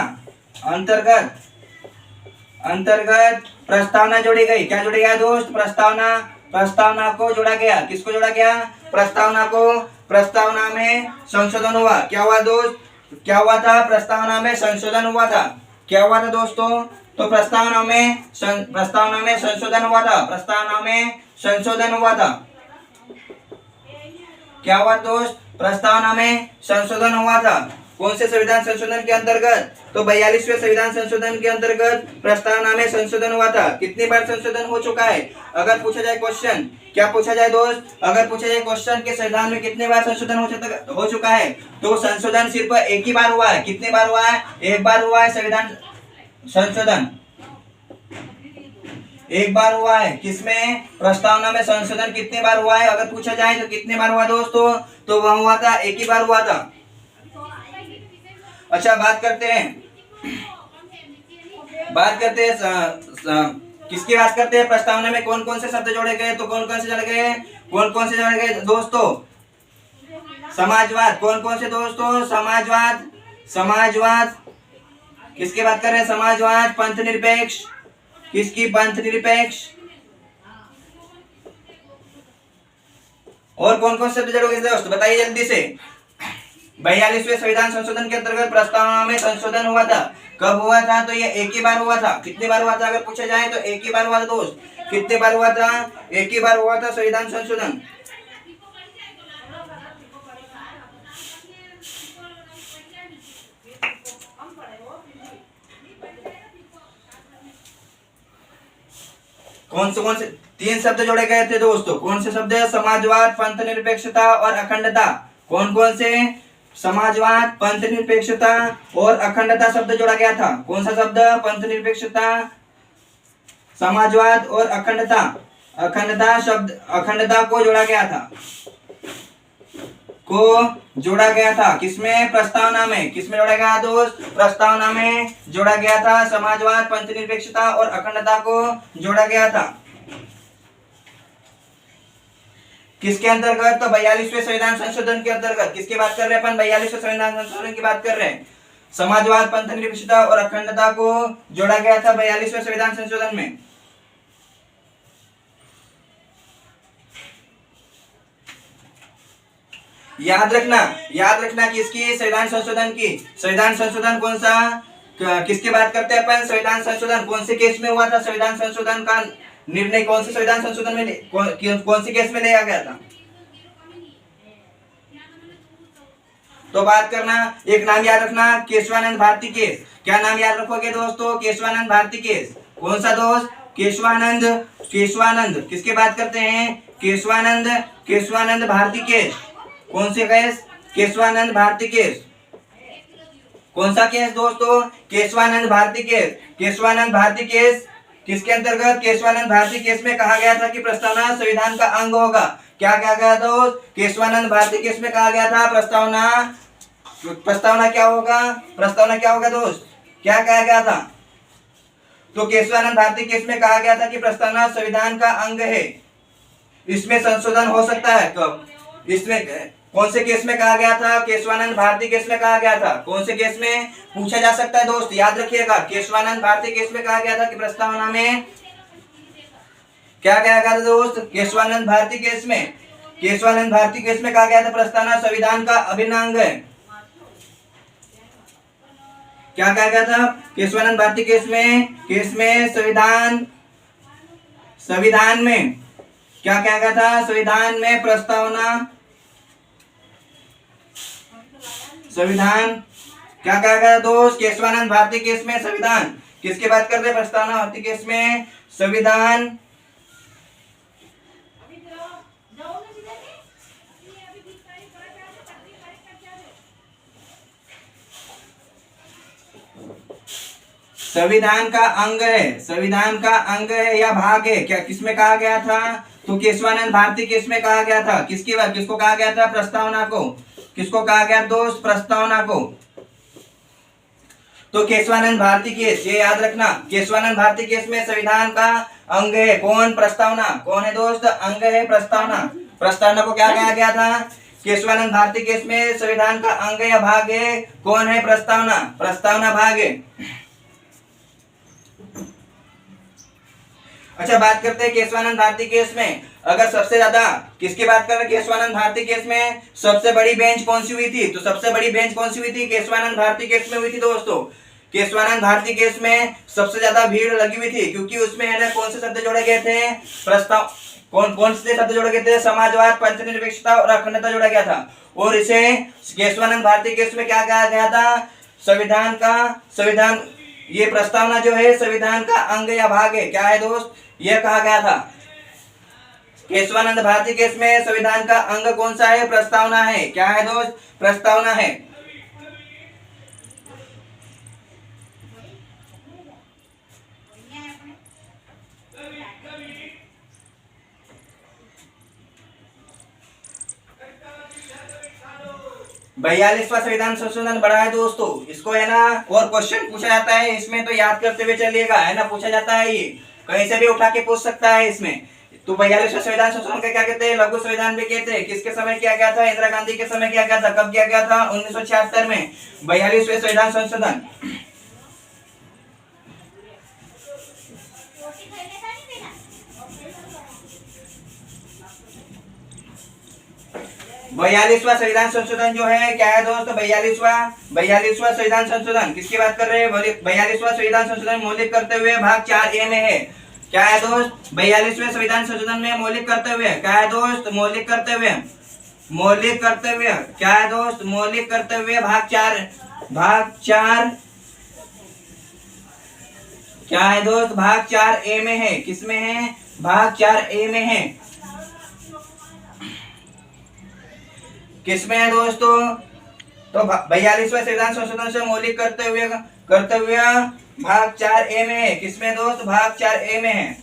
अंतर्गत प्रस्तावना जोड़ी गई। क्या जोड़ी गया दोस्त? प्रस्तावना को जोड़ा गया। किसको जोड़ा गया? प्रस्तावना को। प्रस्तावना में संशोधन हुआ। क्या हुआ दोस्त? क्या हुआ था? प्रस्तावना में संशोधन हुआ था। क्या हुआ था दोस्तों? तो प्रस्तावना में संशोधन हुआ था। प्रस्तावना में संशोधन हुआ था। क्या हुआ दोस्त? प्रस्तावना में संशोधन हुआ था। कौन से संविधान संशोधन के अंतर्गत? तो 42वें संविधान संशोधन के अंतर्गत प्रस्तावना में संशोधन हुआ था। कितनी बार संशोधन हो चुका है? अगर पूछा जाए क्वेश्चन, क्या पूछा जाए दोस्त? अगर पूछा जाए क्वेश्चन के संविधान में कितने बार संशोधन हो चुका है, तो संशोधन सिर्फ एक ही बार हुआ है। कितने बार हुआ है? एक बार हुआ है संविधान संशोधन। एक बार हुआ है। किसमें? प्रस्तावना में संशोधन कितने बार हुआ है? अगर पूछा जाए तो कितने बार हुआ दोस्तों? तो वह हुआ था, एक ही बार हुआ था। अच्छा, बात करते हैं किसकी बात करते हैं? प्रस्तावना में कौन कौन से शब्द जोड़े गए? तो कौन कौन से जोड़े गए दोस्तों? समाजवाद। कौन कौन से दोस्तों? समाजवाद। किसकी बात कर रहे हैं? समाजवाद। पंथ निरपेक्ष। किसकी? पंथ निरपेक्ष। और कौन कौन से शब्द जोड़ोगे दोस्त? बताइए जल्दी से। 42वें संविधान संशोधन के अंतर्गत प्रस्तावना में संशोधन हुआ था। कब हुआ था? तो ये एक ही बार हुआ था। कितनी बार हुआ था अगर पूछा जाए तो एक ही बार हुआ था दोस्त। कितने बार हुआ था? एक ही बार हुआ था संविधान संशोधन। कौन से 3 शब्द जोड़े गए थे दोस्तों? कौन से शब्द? समाजवाद, पंथ निरपेक्षता और अखंडता। कौन कौन से? समाजवाद, पंथ निरपेक्षता और अखंडता शब्द जोड़ा गया था। कौन सा शब्द? पंथ निरपेक्षता, समाजवाद और अखंडता। अखंडता शब्द, अखंडता को जोड़ा गया था। किसमें? प्रस्तावना में। किसमें जोड़ा गया दोस्त? प्रस्तावना में जोड़ा गया था। समाजवाद, पंथ निरपेक्षता और अखंडता को जोड़ा गया था। किसके अंतर्गत? तो 42वें संविधान संशोधन के अंतर्गत। किसकी बात कर रहे हैं अपन? 42वें संविधान संशोधन की बात कर रहे हैं। समाजवाद, पंथ निरपेक्षता और अखंडता को जोड़ा गया था 42वें संविधान संशोधन में। याद रखना किसकी? संविधान संशोधन की। संविधान संशोधन कौन सा? किसकी बात करते हैं अपन? संविधान संशोधन कौन से केस में हुआ था? संविधान संशोधन का निर्णय कौन से संविधान संशोधन में कौन से केस में लिया गया था? तो बात करना, एक नाम याद रखना, केशवानंद भारती केस। क्या नाम याद रखोगे दोस्तों? केशवानंद भारती केस। कौन सा दोस्त? केशवानंद किसकी बात करते हैं? केशवानंद भारती केस। कौन से केस? केशवानंद भारती केस। कौन सा केस दोस्तों? केशवानंद भारती केस। केशवानंद भारती केस किसके अंतर्गत? केशवानंद भारती केस में कहा गया था कि प्रस्तावना संविधान का अंग होगा। क्या कहा गया दोस्त? केशवानंद भारती केस में कहा गया था प्रस्तावना क्या होगा दोस्त? क्या कहा गया था? तो केशवानंद भारती केस में कहा गया था कि प्रस्तावना संविधान का अंग है, इसमें संशोधन हो सकता है। कब? इसमें कौन से केस में कहा गया था? केशवानंद भारती केस में कहा गया था। कौन से केस में? पूछा जा सकता है दोस्त, याद रखिएगा। केशवानंद भारती केस में कहा गया था कि प्रस्तावना में क्या कहा गया था दोस्त? केशवानंद भारती केस में कहा गया था प्रस्तावना संविधान का अभिन्न अंग है। क्या कहा गया था केशवानंद भारती केस में? संविधान में क्या कहा गया था? संविधान में संविधान क्या कहा गया दोस्त? केशवानंद भारती केस में संविधान। किसकी बात करते हैं? प्रस्तावना भारती केस में संविधान। संविधान का अंग है या भाग है। क्या किसमें कहा गया था? तो केशवानंद भारती केस में कहा गया था। किसको कहा गया था? प्रस्तावना को। किसको कहा गया दोस्त? प्रस्तावना को। तो केशवानंद भारती केस, ये याद रखना, केशवानंद भारती केस में संविधान का अंग है कौन? प्रस्तावना। कौन है दोस्त? अंग है प्रस्तावना। प्रस्तावना को क्या कहा गया था? केशवानंद भारती केस में संविधान का अंग या भाग है कौन है? प्रस्तावना भाग है। अच्छा, बात करते हैं केशवानंद भारती केस में। अगर सबसे ज्यादा किसकी बात कर रहे हैं? केशवानंद भारती केस में सबसे बड़ी बेंच कौन सी हुई थी? तो सबसे बड़ी बेंच कौन सी हुई थी? केशवानंद भारती केस में हुई थी दोस्तों। केशवानंद भारती केस में सबसे ज्यादा भीड़ लगी हुई थी, क्योंकि उसमें है ना कौन से शब्द जोड़े गए थे? कौन से शब्द जोड़े गए थे? समाजवाद, पंथ निरपेक्षता और अखंडता जोड़ा गया था। और इसे केशवानंद भारती केस में क्या कहा गया था? संविधान ये प्रस्तावना जो है संविधान का अंग या भाग है। क्या है दोस्त? यह कहा गया था। केशवानंद भारती केस में संविधान का अंग कौन सा है? प्रस्तावना है। क्या है दोस्त? प्रस्तावना है। बयालीसवां संविधान संशोधन बढ़ा है दोस्तों। इसको है ना और क्वेश्चन पूछा जाता है इसमें, तो याद करते हुए चलिएगा, है ना, पूछा जाता है, ये कहीं से भी उठा के पूछ सकता है इसमें। तो 42वां संविधान संशोधन का क्या कहते हैं? लघु संविधान भी कहते हैं। किसके समय किया गया था? इंदिरा गांधी के समय किया गया था। कब किया गया था? 1976 में 42वें संविधान संशोधन। 42वां संविधान संशोधन जो है क्या है दोस्तों, 42वां संविधान संशोधन किसकी बात कर रहे हैं, 42वां संविधान संशोधन मौलिक कर्तव्य भाग 4A में है। क्या है दोस्त, 42वें संविधान संशोधन में मौलिक कर्तव्य क्या है दोस्त, मौलिक कर्तव्य क्या है दोस्त, मौलिक कर्तव्य भाग 4 क्या है दोस्त, भाग 4A में है। किसमें है, भाग 4A में है। किसमें है दोस्तों, तो 42वें संविधान संशोधन से मौलिक कर्तव्य भाग 4A में है। किसमें दोस्त, भाग 4A में है।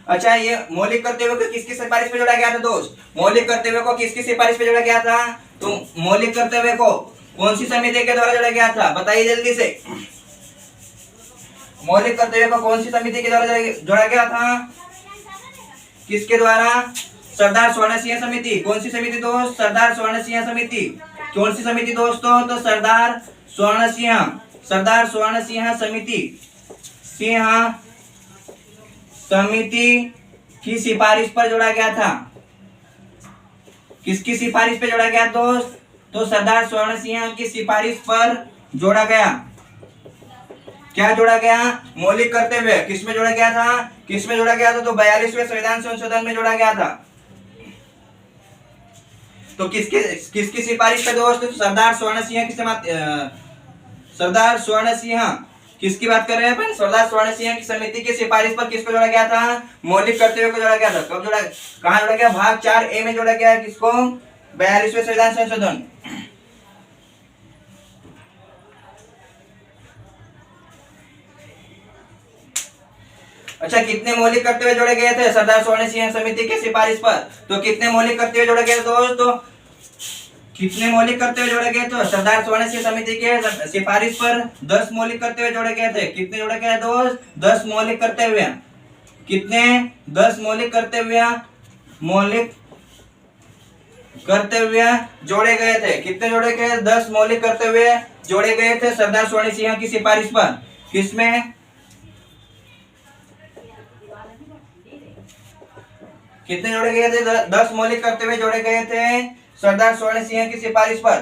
अच्छा, ये मौलिक कर्तव्य को किसकी सिफारिश पे जोड़ा गया था दोस्त, मौलिक कर्तव्य को किसकी सिफारिश पे जोड़ा गया था, तो मौलिक कर्तव्य को कौन सी समिति के द्वारा जोड़ा गया था, बताइए जल्दी से। मौलिक कर्तव्य को कौन सी समिति के द्वारा जोड़ा गया था, किसके द्वारा, सरदार स्वर्ण सिंह समिति। कौन सी समिति दोस्त, सरदार स्वर्ण सिंह समिति। कौन सी समिति दोस्तों, तो सरदार स्वर्ण सिंह समिति की सिफारिश पर जोड़ा गया था। किसकी सिफारिश पे जोड़ा गया दोस्त, तो सरदार स्वर्ण सिंह की सिफारिश पर जोड़ा गया। क्या जोड़ा गया, मौलिक कर्तव्य किसमें जोड़ा गया था, तो 42वें संविधान संशोधन में जोड़ा गया था। तो किसकी सिफारिश पे दोस्त, सरदार स्वर्ण सिंह किसकी बात कर रहे हैं अपन, सरदार स्वर्ण सिंह की समिति की सिफारिश पर किसको जोड़ा गया था, मौलिक कर्तव्य को जोड़ा गया था। कब जोड़ा, कहां जोड़ा गया, भाग 4A में जोड़ा गया है। किसको, 42वें संविधान संशोधन। अच्छा, कितने मौलिक कर्तव्य जोड़े गए थे सरदार स्वर्ण सिंह समिति की सिफारिश पर, तो कितने मौलिक कर्तव्य जोड़े गए दोस्तों, कितने मौलिक कर्तव्य जोड़े गए, तो सरदार स्वर्ण सिंह समिति के सिफारिश पर 10 मौलिक कर्तव्य जोड़े गए थे। कितने जोड़े गए दोस्त, 10 मौलिक कर्तव्य। कितने, 10 मौलिक कर्तव्य जोड़े गए थे। कितने जोड़े गए, 10 मौलिक कर्तव्य जोड़े गए थे सरदार स्वर्ण सिंह की सिफारिश पर। किसमें, कितने जोड़े गए थे, 10 मौलिक कर्तव्य जोड़े गए थे सरदार स्वर्ण सिंह की सिफारिश पर।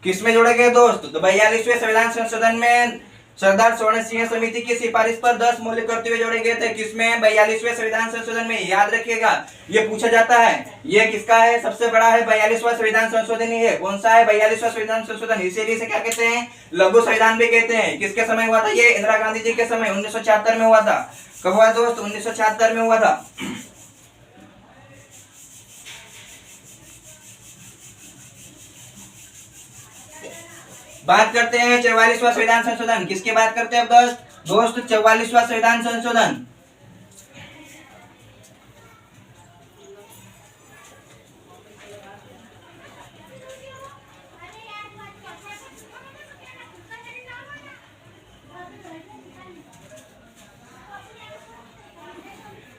किसमें जोड़े गए दोस्त, तो 42वें संविधान संशोधन में सरदार स्वर्ण सिंह समिति की सिफारिश पर 10 मौलिक कर्तव्य जोड़े गए थे। किसमें, 42वें संविधान संशोधन में। याद रखिएगा, ये पूछा जाता है, ये किसका है, सबसे बड़ा है 42वां संविधान संशोधन ही है। कौन सा है, 42वां संविधान संशोधन। इसीलिए इसे क्या कहते हैं, लघु संविधान भी कहते हैं। किसके समय हुआ था, ये इंदिरा गांधी जी के समय 1976 में हुआ था। कब हुआ दोस्त, 1976 में हुआ था। बात करते हैं 44वां संविधान संशोधन। किसकी बात करते हैं अब दोस्त, 44वां संविधान संशोधन।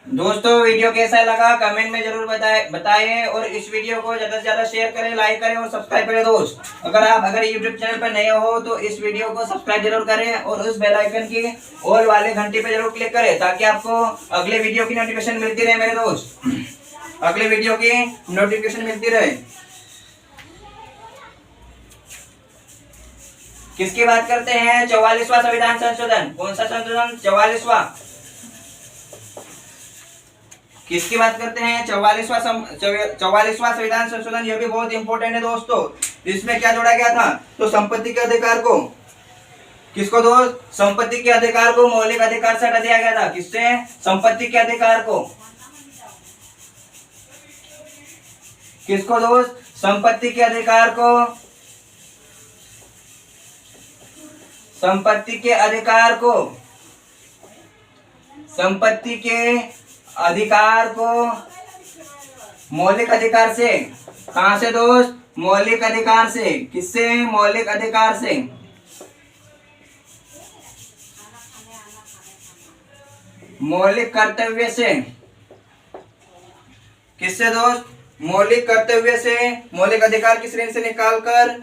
दोस्तों, वीडियो कैसा लगा कमेंट में जरूर बताएं और इस वीडियो को ज्यादा से ज्यादा शेयर करें, लाइक करें और सब्सक्राइब करें दोस्त। अगर यूट्यूब चैनल पर नए हो तो इस वीडियो को सब्सक्राइब जरूर करें और उस बेल आइकन की ऑल वाले घंटे पे जरूर क्लिक करें ताकि आपको अगले वीडियो की नोटिफिकेशन मिलती रहे मेरे दोस्त, अगले वीडियो की नोटिफिकेशन मिलती रहे। किसकी बात करते हैं, 44वां संविधान संशोधन। कौन सा संशोधन, 44वां। किसकी बात करते हैं, 44वां संविधान संशोधन। यह भी बहुत इंपॉर्टेंट है दोस्तों। इसमें क्या जोड़ा गया था, तो संपत्ति के अधिकार को, किसको दोस्त, संपत्ति के अधिकार को मौलिक अधिकार से हटा दिया गया था। किससे, संपत्ति के अधिकार को, किसको दोस्त, संपत्ति के अधिकार को, संपत्ति के अधिकार को, संपत्ति के अधिकार को मौलिक अधिकार से। कहां से दोस्त, मौलिक अधिकार से। किससे, मौलिक अधिकार से। मौलिक कर्तव्य से। किससे दोस्त, मौलिक कर्तव्य से, मौलिक अधिकार की श्रेणी से निकालकर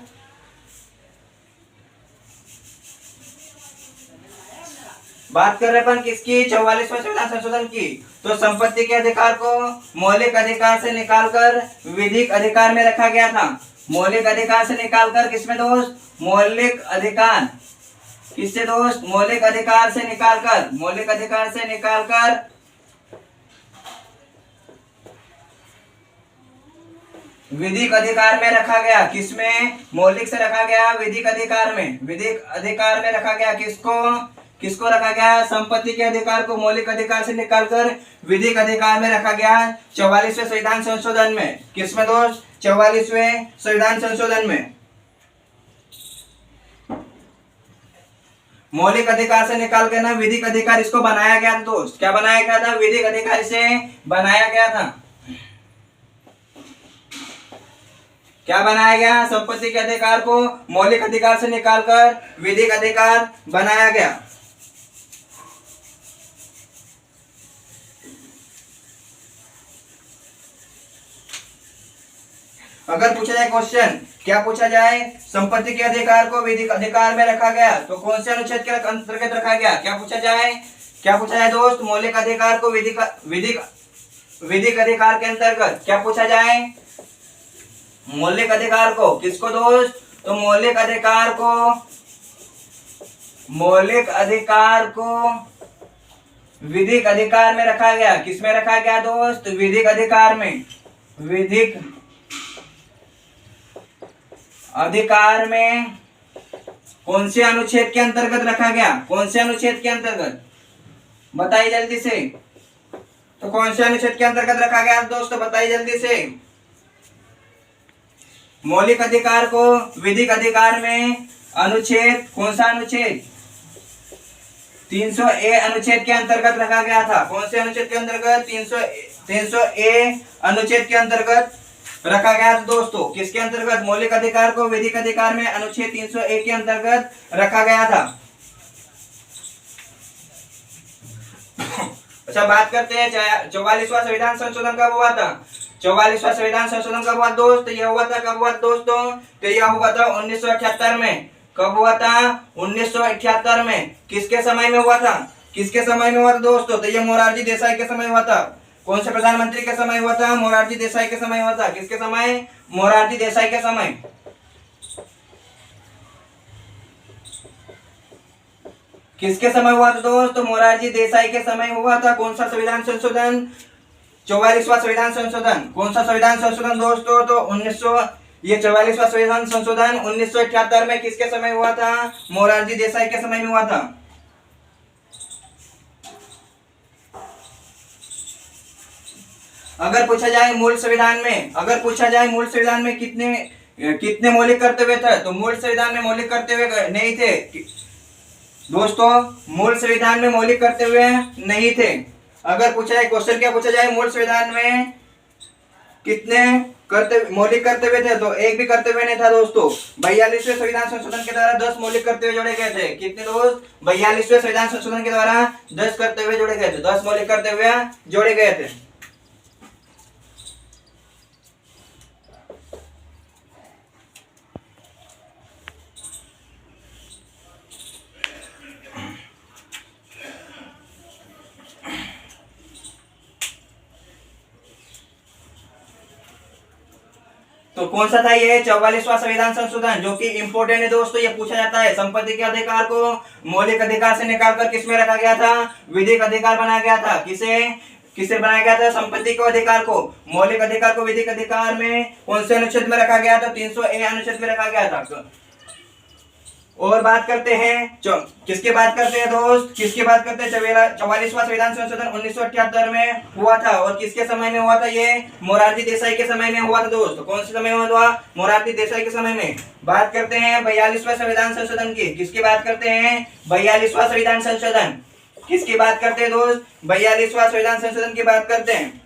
बात कर रहे अपन किसकी, 44वें संविधान संशोधन की। तो संपत्ति के अधिकार को मौलिक अधिकार से निकालकर विधिक अधिकार में रखा गया था। मौलिक अधिकार से निकालकर किसमें दोस्त, मौलिक अधिकार किससे दोस्त, मौलिक अधिकार से निकालकर, मौलिक अधिकार से निकालकर विधिक अधिकार में रखा गया। किसमें, मौलिक से रखा गया विधिक अधिकार में, विधिक अधिकार में रखा गया। किसको, किसको रखा गया, संपत्ति के अधिकार को मौलिक अधिकार से निकालकर विधिक अधिकार में रखा गया 44वें संविधान संशोधन में। किसमें दोस्त, 44वें संविधान संशोधन में। मौलिक अधिकार से निकाल के ना विधिक अधिकार इसको बनाया गया था दोस्त। क्या बनाया गया था, विधिक अधिकार से बनाया गया था। क्या बनाया गया, संपत्ति के अधिकार को मौलिक अधिकार से निकालकर विधिक अधिकार बनाया गया। अगर पूछा जाए क्वेश्चन, क्या पूछा जाए, संपत्ति के अधिकार को विधिक अधिकार में रखा गया तो कौन से अनुच्छेद के अंतर्गत रखा गया। क्या पूछा जाए, क्या पूछा जाए दोस्त, मौलिक अधिकार को विधिक अधिकार के अंतर्गत क्या पूछा जाए, मौलिक अधिकार को। किसको दोस्त, तो मौलिक अधिकार को विधिक अधिकार में रखा गया। किसमें रखा गया दोस्त, विधिक अधिकार में। विधिक अधिकार में कौन से अनुच्छेद के अंतर्गत रखा गया, कौन से अनुच्छेद के अंतर्गत, बताइए जल्दी से। तो कौन से अनुच्छेद के अंतर्गत रखा गया दोस्तों, बताइए जल्दी से। मौलिक अधिकार को विधिक अधिकार में अनुच्छेद, कौन सा अनुच्छेद, 300A अनुच्छेद के अंतर्गत रखा गया था। कौन से अनुच्छेद के अंतर्गत, 300A अनुच्छेद के अंतर्गत रखा गया था दोस्तों। किसके अंतर्गत, मौलिक अधिकार को विधिक अधिकार में अनुच्छेद 300A के अंतर्गत रखा गया था। अच्छा, बात करते हैं 44वां संविधान संशोधन कब हुआ था। 44वां संविधान संशोधन कब हुआ दोस्त, यह हुआ था, कब हुआ दोस्तों, तो यह हुआ था 1978 में। कब हुआ था, 1978 में। किसके समय में हुआ था, किसके समय में हुआ था दोस्तों, तो यह मोरारजी देसाई के समय हुआ था। कौन से प्रधानमंत्री के समय हुआ था, मोरारजी देसाई के समय हुआ था। किसके समय, मोरारजी देसाई के समय। किसके समय हुआ था दोस्तों, मोरारजी देसाई के समय हुआ था। कौन सा संविधान संशोधन, 44वां संविधान संशोधन। कौन सा संविधान संशोधन दोस्तों, तो 44वां संविधान संशोधन 1978 में किसके समय हुआ था, मोरारजी देसाई के समय में हुआ था। अगर पूछा जाए मूल संविधान में, अगर पूछा जाए मूल संविधान में कितने मौलिक कर्तव्य थे, तो मूल संविधान में मौलिक कर्तव्य नहीं थे दोस्तों। मूल संविधान में मौलिक कर्तव्य नहीं थे। अगर पूछा जाए क्वेश्चन, क्या पूछा जाए, मूल संविधान में कितने मौलिक कर्तव्य थे, तो एक भी कर्तव्य नहीं था दोस्तों। 42वें संविधान संशोधन के द्वारा 10 मौलिक कर्तव्य जोड़े गए थे। कितने दोस्त, 42वें संविधान संशोधन के द्वारा 10 कर्तव्य जोड़े गए थे, 10 मौलिक कर्तव्य जोड़े गए थे। तो कौन सा था ये 44वां संविधान संशोधन, जो कि इंपोर्टेंट है दोस्तों। ये पूछा जाता है, संपत्ति के अधिकार को मौलिक अधिकार से निकालकर किसमें रखा गया था, विधिक अधिकार बनाया गया था। किसे बनाया गया था, संपत्ति के अधिकार को मौलिक अधिकार को विधिक अधिकार में कौन से अनुच्छेद में रखा गया था, 300A अनुच्छेद में रखा गया था। और बात करते हैं किसकी बात करते हैं दोस्त, किसकी बात करते हैं, 44वां संविधान संशोधन 1978 में हुआ था। और किसके समय में हुआ था, ये मोरारजी देसाई के समय में हुआ था दोस्त। कौन से समय में हुआ, मोरारजी देसाई के समय में। बात करते हैं 42वां संविधान संशोधन की, किसकी बात करते हैं, 42वां संविधान संशोधन। किसकी बात करते हैं दोस्त, 42वां संविधान संशोधन की बात करते हैं।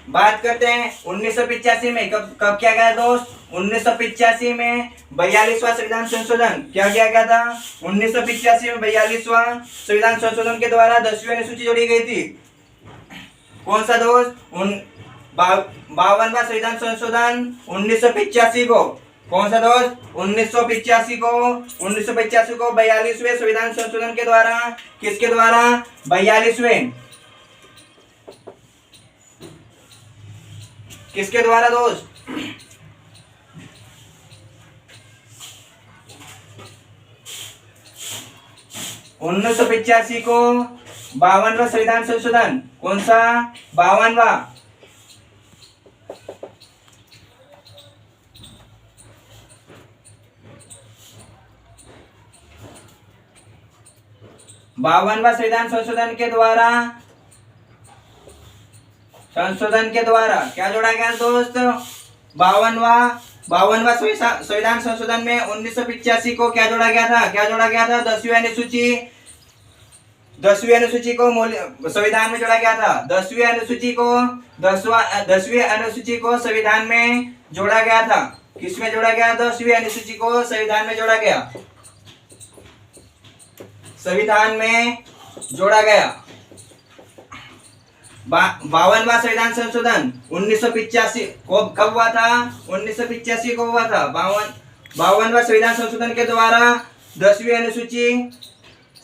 बात करते हैं 1985 में, कब किया गया दोस्त, 1985 में 42वां संविधान संशोधन क्या किया गया था। 1985 में 42वां संविधान संशोधन के द्वारा 10वीं अनुसूची जोड़ी गई थी। कौन सा दोस्त, 52वां संविधान संशोधन 1985 को कौन सा दोस्त? 1985 को 42वें संविधान संशोधन के द्वारा, किसके द्वारा? 42वें, किसके द्वारा दोस्त? 1985 को 52वां संविधान संशोधन, कौन सा? 52वां। संविधान संशोधन के द्वारा क्या जोड़ा गया दोस्त? 52वां संविधान संशोधन में 1985 को क्या जोड़ा गया था? 10वीं अनुसूची को संविधान में जोड़ा गया था। 10वीं अनुसूची को संविधान में जोड़ा गया था। किसमें जोड़ा गया? 10वीं अनुसूची को संविधान में जोड़ा गया, संविधान में जोड़ा गया। 52वां संविधान संशोधन 1985 को कब हुआ था? 1985 को हुआ था। 52वां संविधान संशोधन के द्वारा 10वीं अनुसूची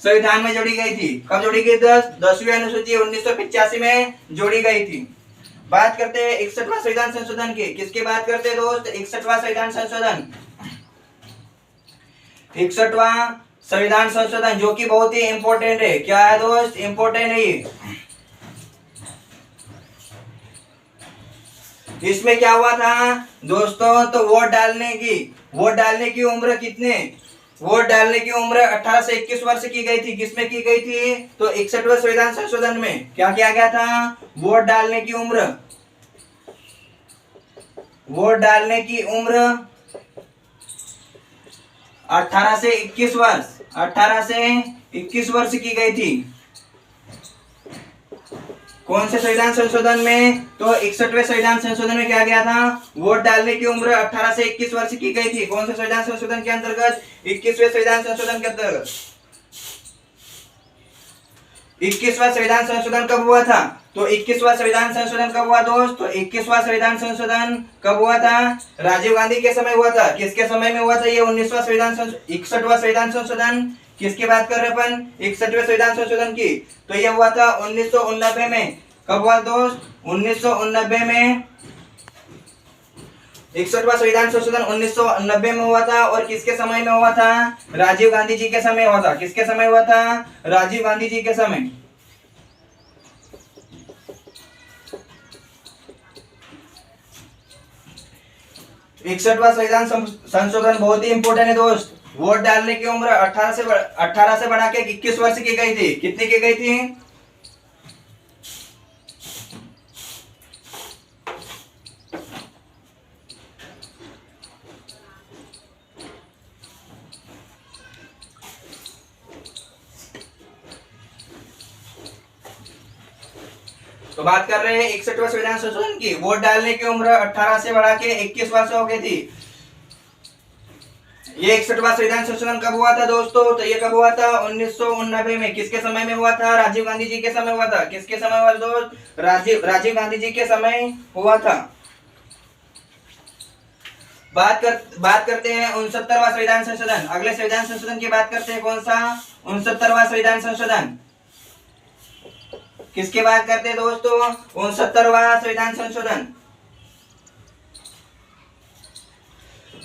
संविधान में जोड़ी गई थी। कब जोड़ी गई? 10वीं अनुसूची 1985 में जोड़ी गई थी। बात करते हैं 61वां संविधान संशोधन की। किसकी बात करते हैं दोस्त? 61वां संविधान संशोधन। 61वां संविधान संशोधन जो कि बहुत ही इंपॉर्टेंट है। क्या है दोस्त? इंपॉर्टेंट है ये। इसमें क्या हुआ था दोस्तों? तो वोट डालने की उम्र कितने? वोट डालने की उम्र 18 से 21 वर्ष की गई थी। किसमें की गई थी? तो 61वें संविधान संशोधन में क्या किया गया था? वोट डालने की उम्र 18 से 21 वर्ष की गई थी। कौन से संविधान संशोधन में? तो 61वें संविधान संशोधन में क्या गया था? वोट डालने की उम्र 18 से 21 वर्ष की गई थी। कौन से संविधान संशोधन के अंतर्गत? 21वें संविधान संशोधन के अंतर्गत। 21वां संविधान संशोधन कब हुआ था? तो 21वां संविधान संशोधन कब हुआ दोस्त? तो 21वां संविधान संशोधन कब हुआ था? राजीव गांधी के समय हुआ था। किसके समय में हुआ था ये 61वां संविधान संशोधन? किसकी बात कर रहे अपन? 61वें संविधान संशोधन की। तो ये हुआ था 1989 में। कब हुआ दोस्त? 1989 में। 61वां संविधान संशोधन 1990 में हुआ था। और किसके समय में हुआ था? राजीव गांधी जी के समय हुआ था। किसके समय हुआ था? राजीव गांधी जी के समय। इकसठवां संविधान संशोधन बहुत ही इंपोर्टेंट है दोस्त। वोट डालने की उम्र 18 से बढ़ा के 21 वर्ष की गई थी। कितनी की गई थी? तो बात कर रहे हैं 61वां संविधान संशोधन की। वोट डालने की उम्र 18 से बढ़ा के 21 वर्ष हो गई थी। ये 61वां संविधान संशोधन कब हुआ था दोस्तों? तो ये कब हुआ था? 1989 में। किसके समय में हुआ था? राजीव गांधी जी के समय हुआ था। किसके समय हुआ दोस्त? राजीव गांधी जी के समय हुआ था। बात करते हैं 69वां संविधान संशोधन। अगले संविधान संशोधन की बात करते हैं। कौन सा? 69वां संविधान संशोधन। किसकी बात करते हैं दोस्तों? 69वां संविधान संशोधन।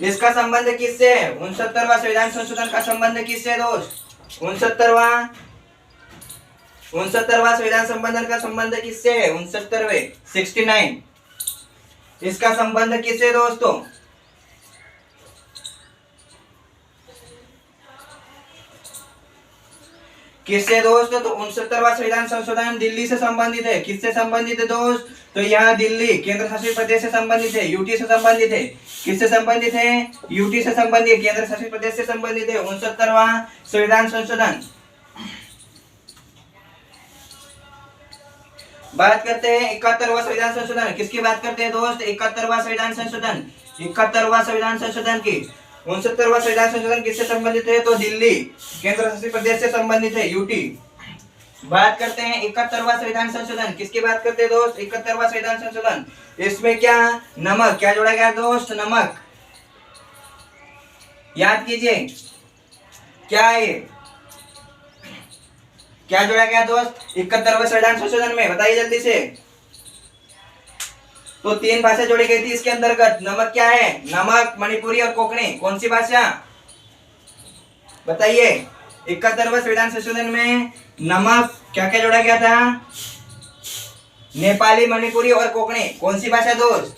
इसका संबंध किससे है? 69वां संविधान संशोधन का संबंध किससे दोस्त? 69वां संविधान संशोधन का संबंध किससे है? 69 इसका संबंध किससे दोस्तों? किससे दोस्त? तो 69वां संविधान संशोधन दिल्ली से संबंधित है। किससे संबंधित है दोस्त? तो यहाँ दिल्ली केंद्र शासित प्रदेश से संबंधित है, यूटी से संबंधित है। किससे संबंधित है? यूटी से संबंधित, केंद्र शासित प्रदेश से संबंधित है 69वां संविधान संशोधन। बात करते हैं 71वां संविधान संशोधन। किसकी बात करते हैं दोस्त? 71वां संविधान संशोधन। 71वां संविधान संशोधन की 69वां संविधान संशोधन किससे संबंधित है? तो दिल्ली केंद्र शासित प्रदेश से संबंधित है, यूटी। बात करते हैं 71वां संविधान संशोधन। किसकी बात करते हैं दोस्त? 71वां संविधान संशोधन। इसमें क्या? नमक क्या जोड़ा गया दोस्त? नमक। याद कीजिए क्या है ये, क्या जोड़ा गया दोस्त 71वें संविधान संशोधन में, बताइए जल्दी से। तो 3 भाषा जोड़ी गई थी इसके अंतर्गत। नमक क्या है, नमक, मणिपुरी और कोंकणी। कौन सी भाषा बताइए। 71वें संविधान संशोधन में नमक क्या क्या जोड़ा गया था, नेपाली, मणिपुरी और कोंकणी। कौन सी भाषा दोस्त,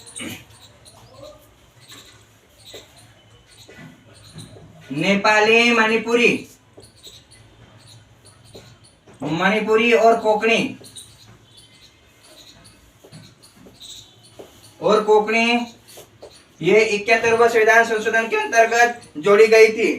नेपाली, मणिपुरी और कोंकणी। ये 71वें संविधान संशोधन के अंतर्गत जोड़ी गई थी।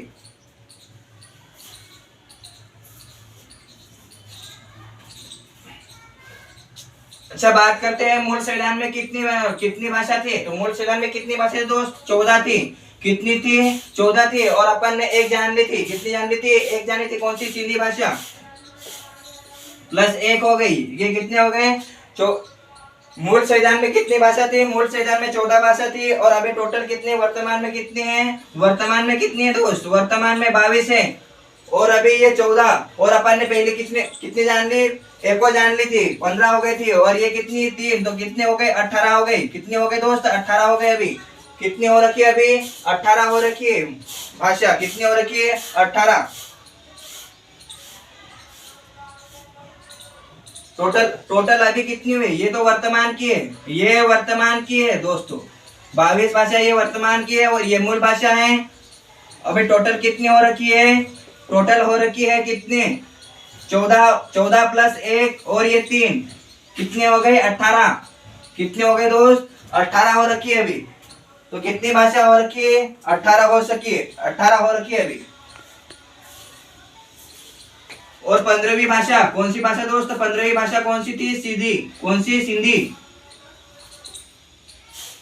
अच्छा, बात करते हैं मूल संविधान में कितनी भाषा थी। तो मूल संविधान में कितनी भाषा थी दोस्त, 14 थी। कितनी थी, 14 थी। और अपन ने एक जान ली थी, कितनी जान ली थी, एक जानी थी। कौन सी, सिंधी भाषा, प्लस एक हो गई। ये कितने हो गए, मूल संविधान में कितनी भाषा थी, मूल संविधान में 14 भाषा थी। और अभी टोटल कितने, वर्तमान में कितनी है, वर्तमान में कितनी है दोस्त, वर्तमान में 22 है। और अभी ये 14, और अपन ने पहले कितनी जान ली, एक और जान ली थी, 15 हो गई थी। और ये कितनी, 3, तो कितने हो गए, 18 हो गई। कितने हो गए दोस्त, 18 हो गए। अभी कितनी हो रखी है, अभी 18 हो रखी है भाषा। कितनी हो रखी है, 18। टोटल अभी कितनी हुई, ये तो वर्तमान की है, ये वर्तमान की है दोस्तों। 22 भाषा ये वर्तमान की है, और ये मूल भाषा है। अभी टोटल कितनी हो रखी है, टोटल हो रखी है कितने, 14 प्लस 1 और ये 3, कितने हो गए, 18। कितने हो गए दोस्त, 18 हो रखी है अभी। तो कितनी भाषा हो रखी है, 18 हो सकी है, 18 हो रखी है अभी। और 15वीं भाषा कौन सी भाषा दोस्त, 15वीं भाषा कौन सी थी, सिंधी। कौन सी, सिंधी।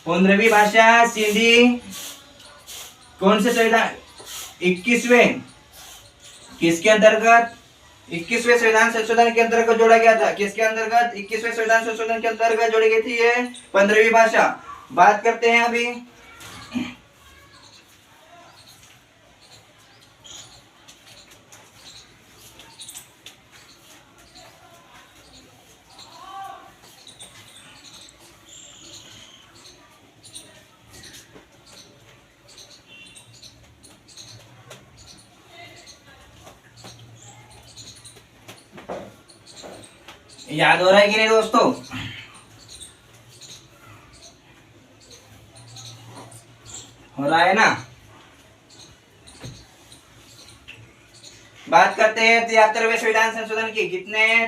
15वीं भाषा सिंधी। कौन से संविधान, 21वें, किसके अंतर्गत, 21वें संविधान संशोधन के अंतर्गत जोड़ा गया था। किसके अंतर्गत, 21वें संविधान संशोधन के अंतर्गत जोड़ी गई थी ये 15वीं भाषा। बात करते हैं अभी, याद हो रहा है कि नहीं दोस्तों, हो रहा है ना। बात करते हैं 73वें संविधान संशोधन की। कितने,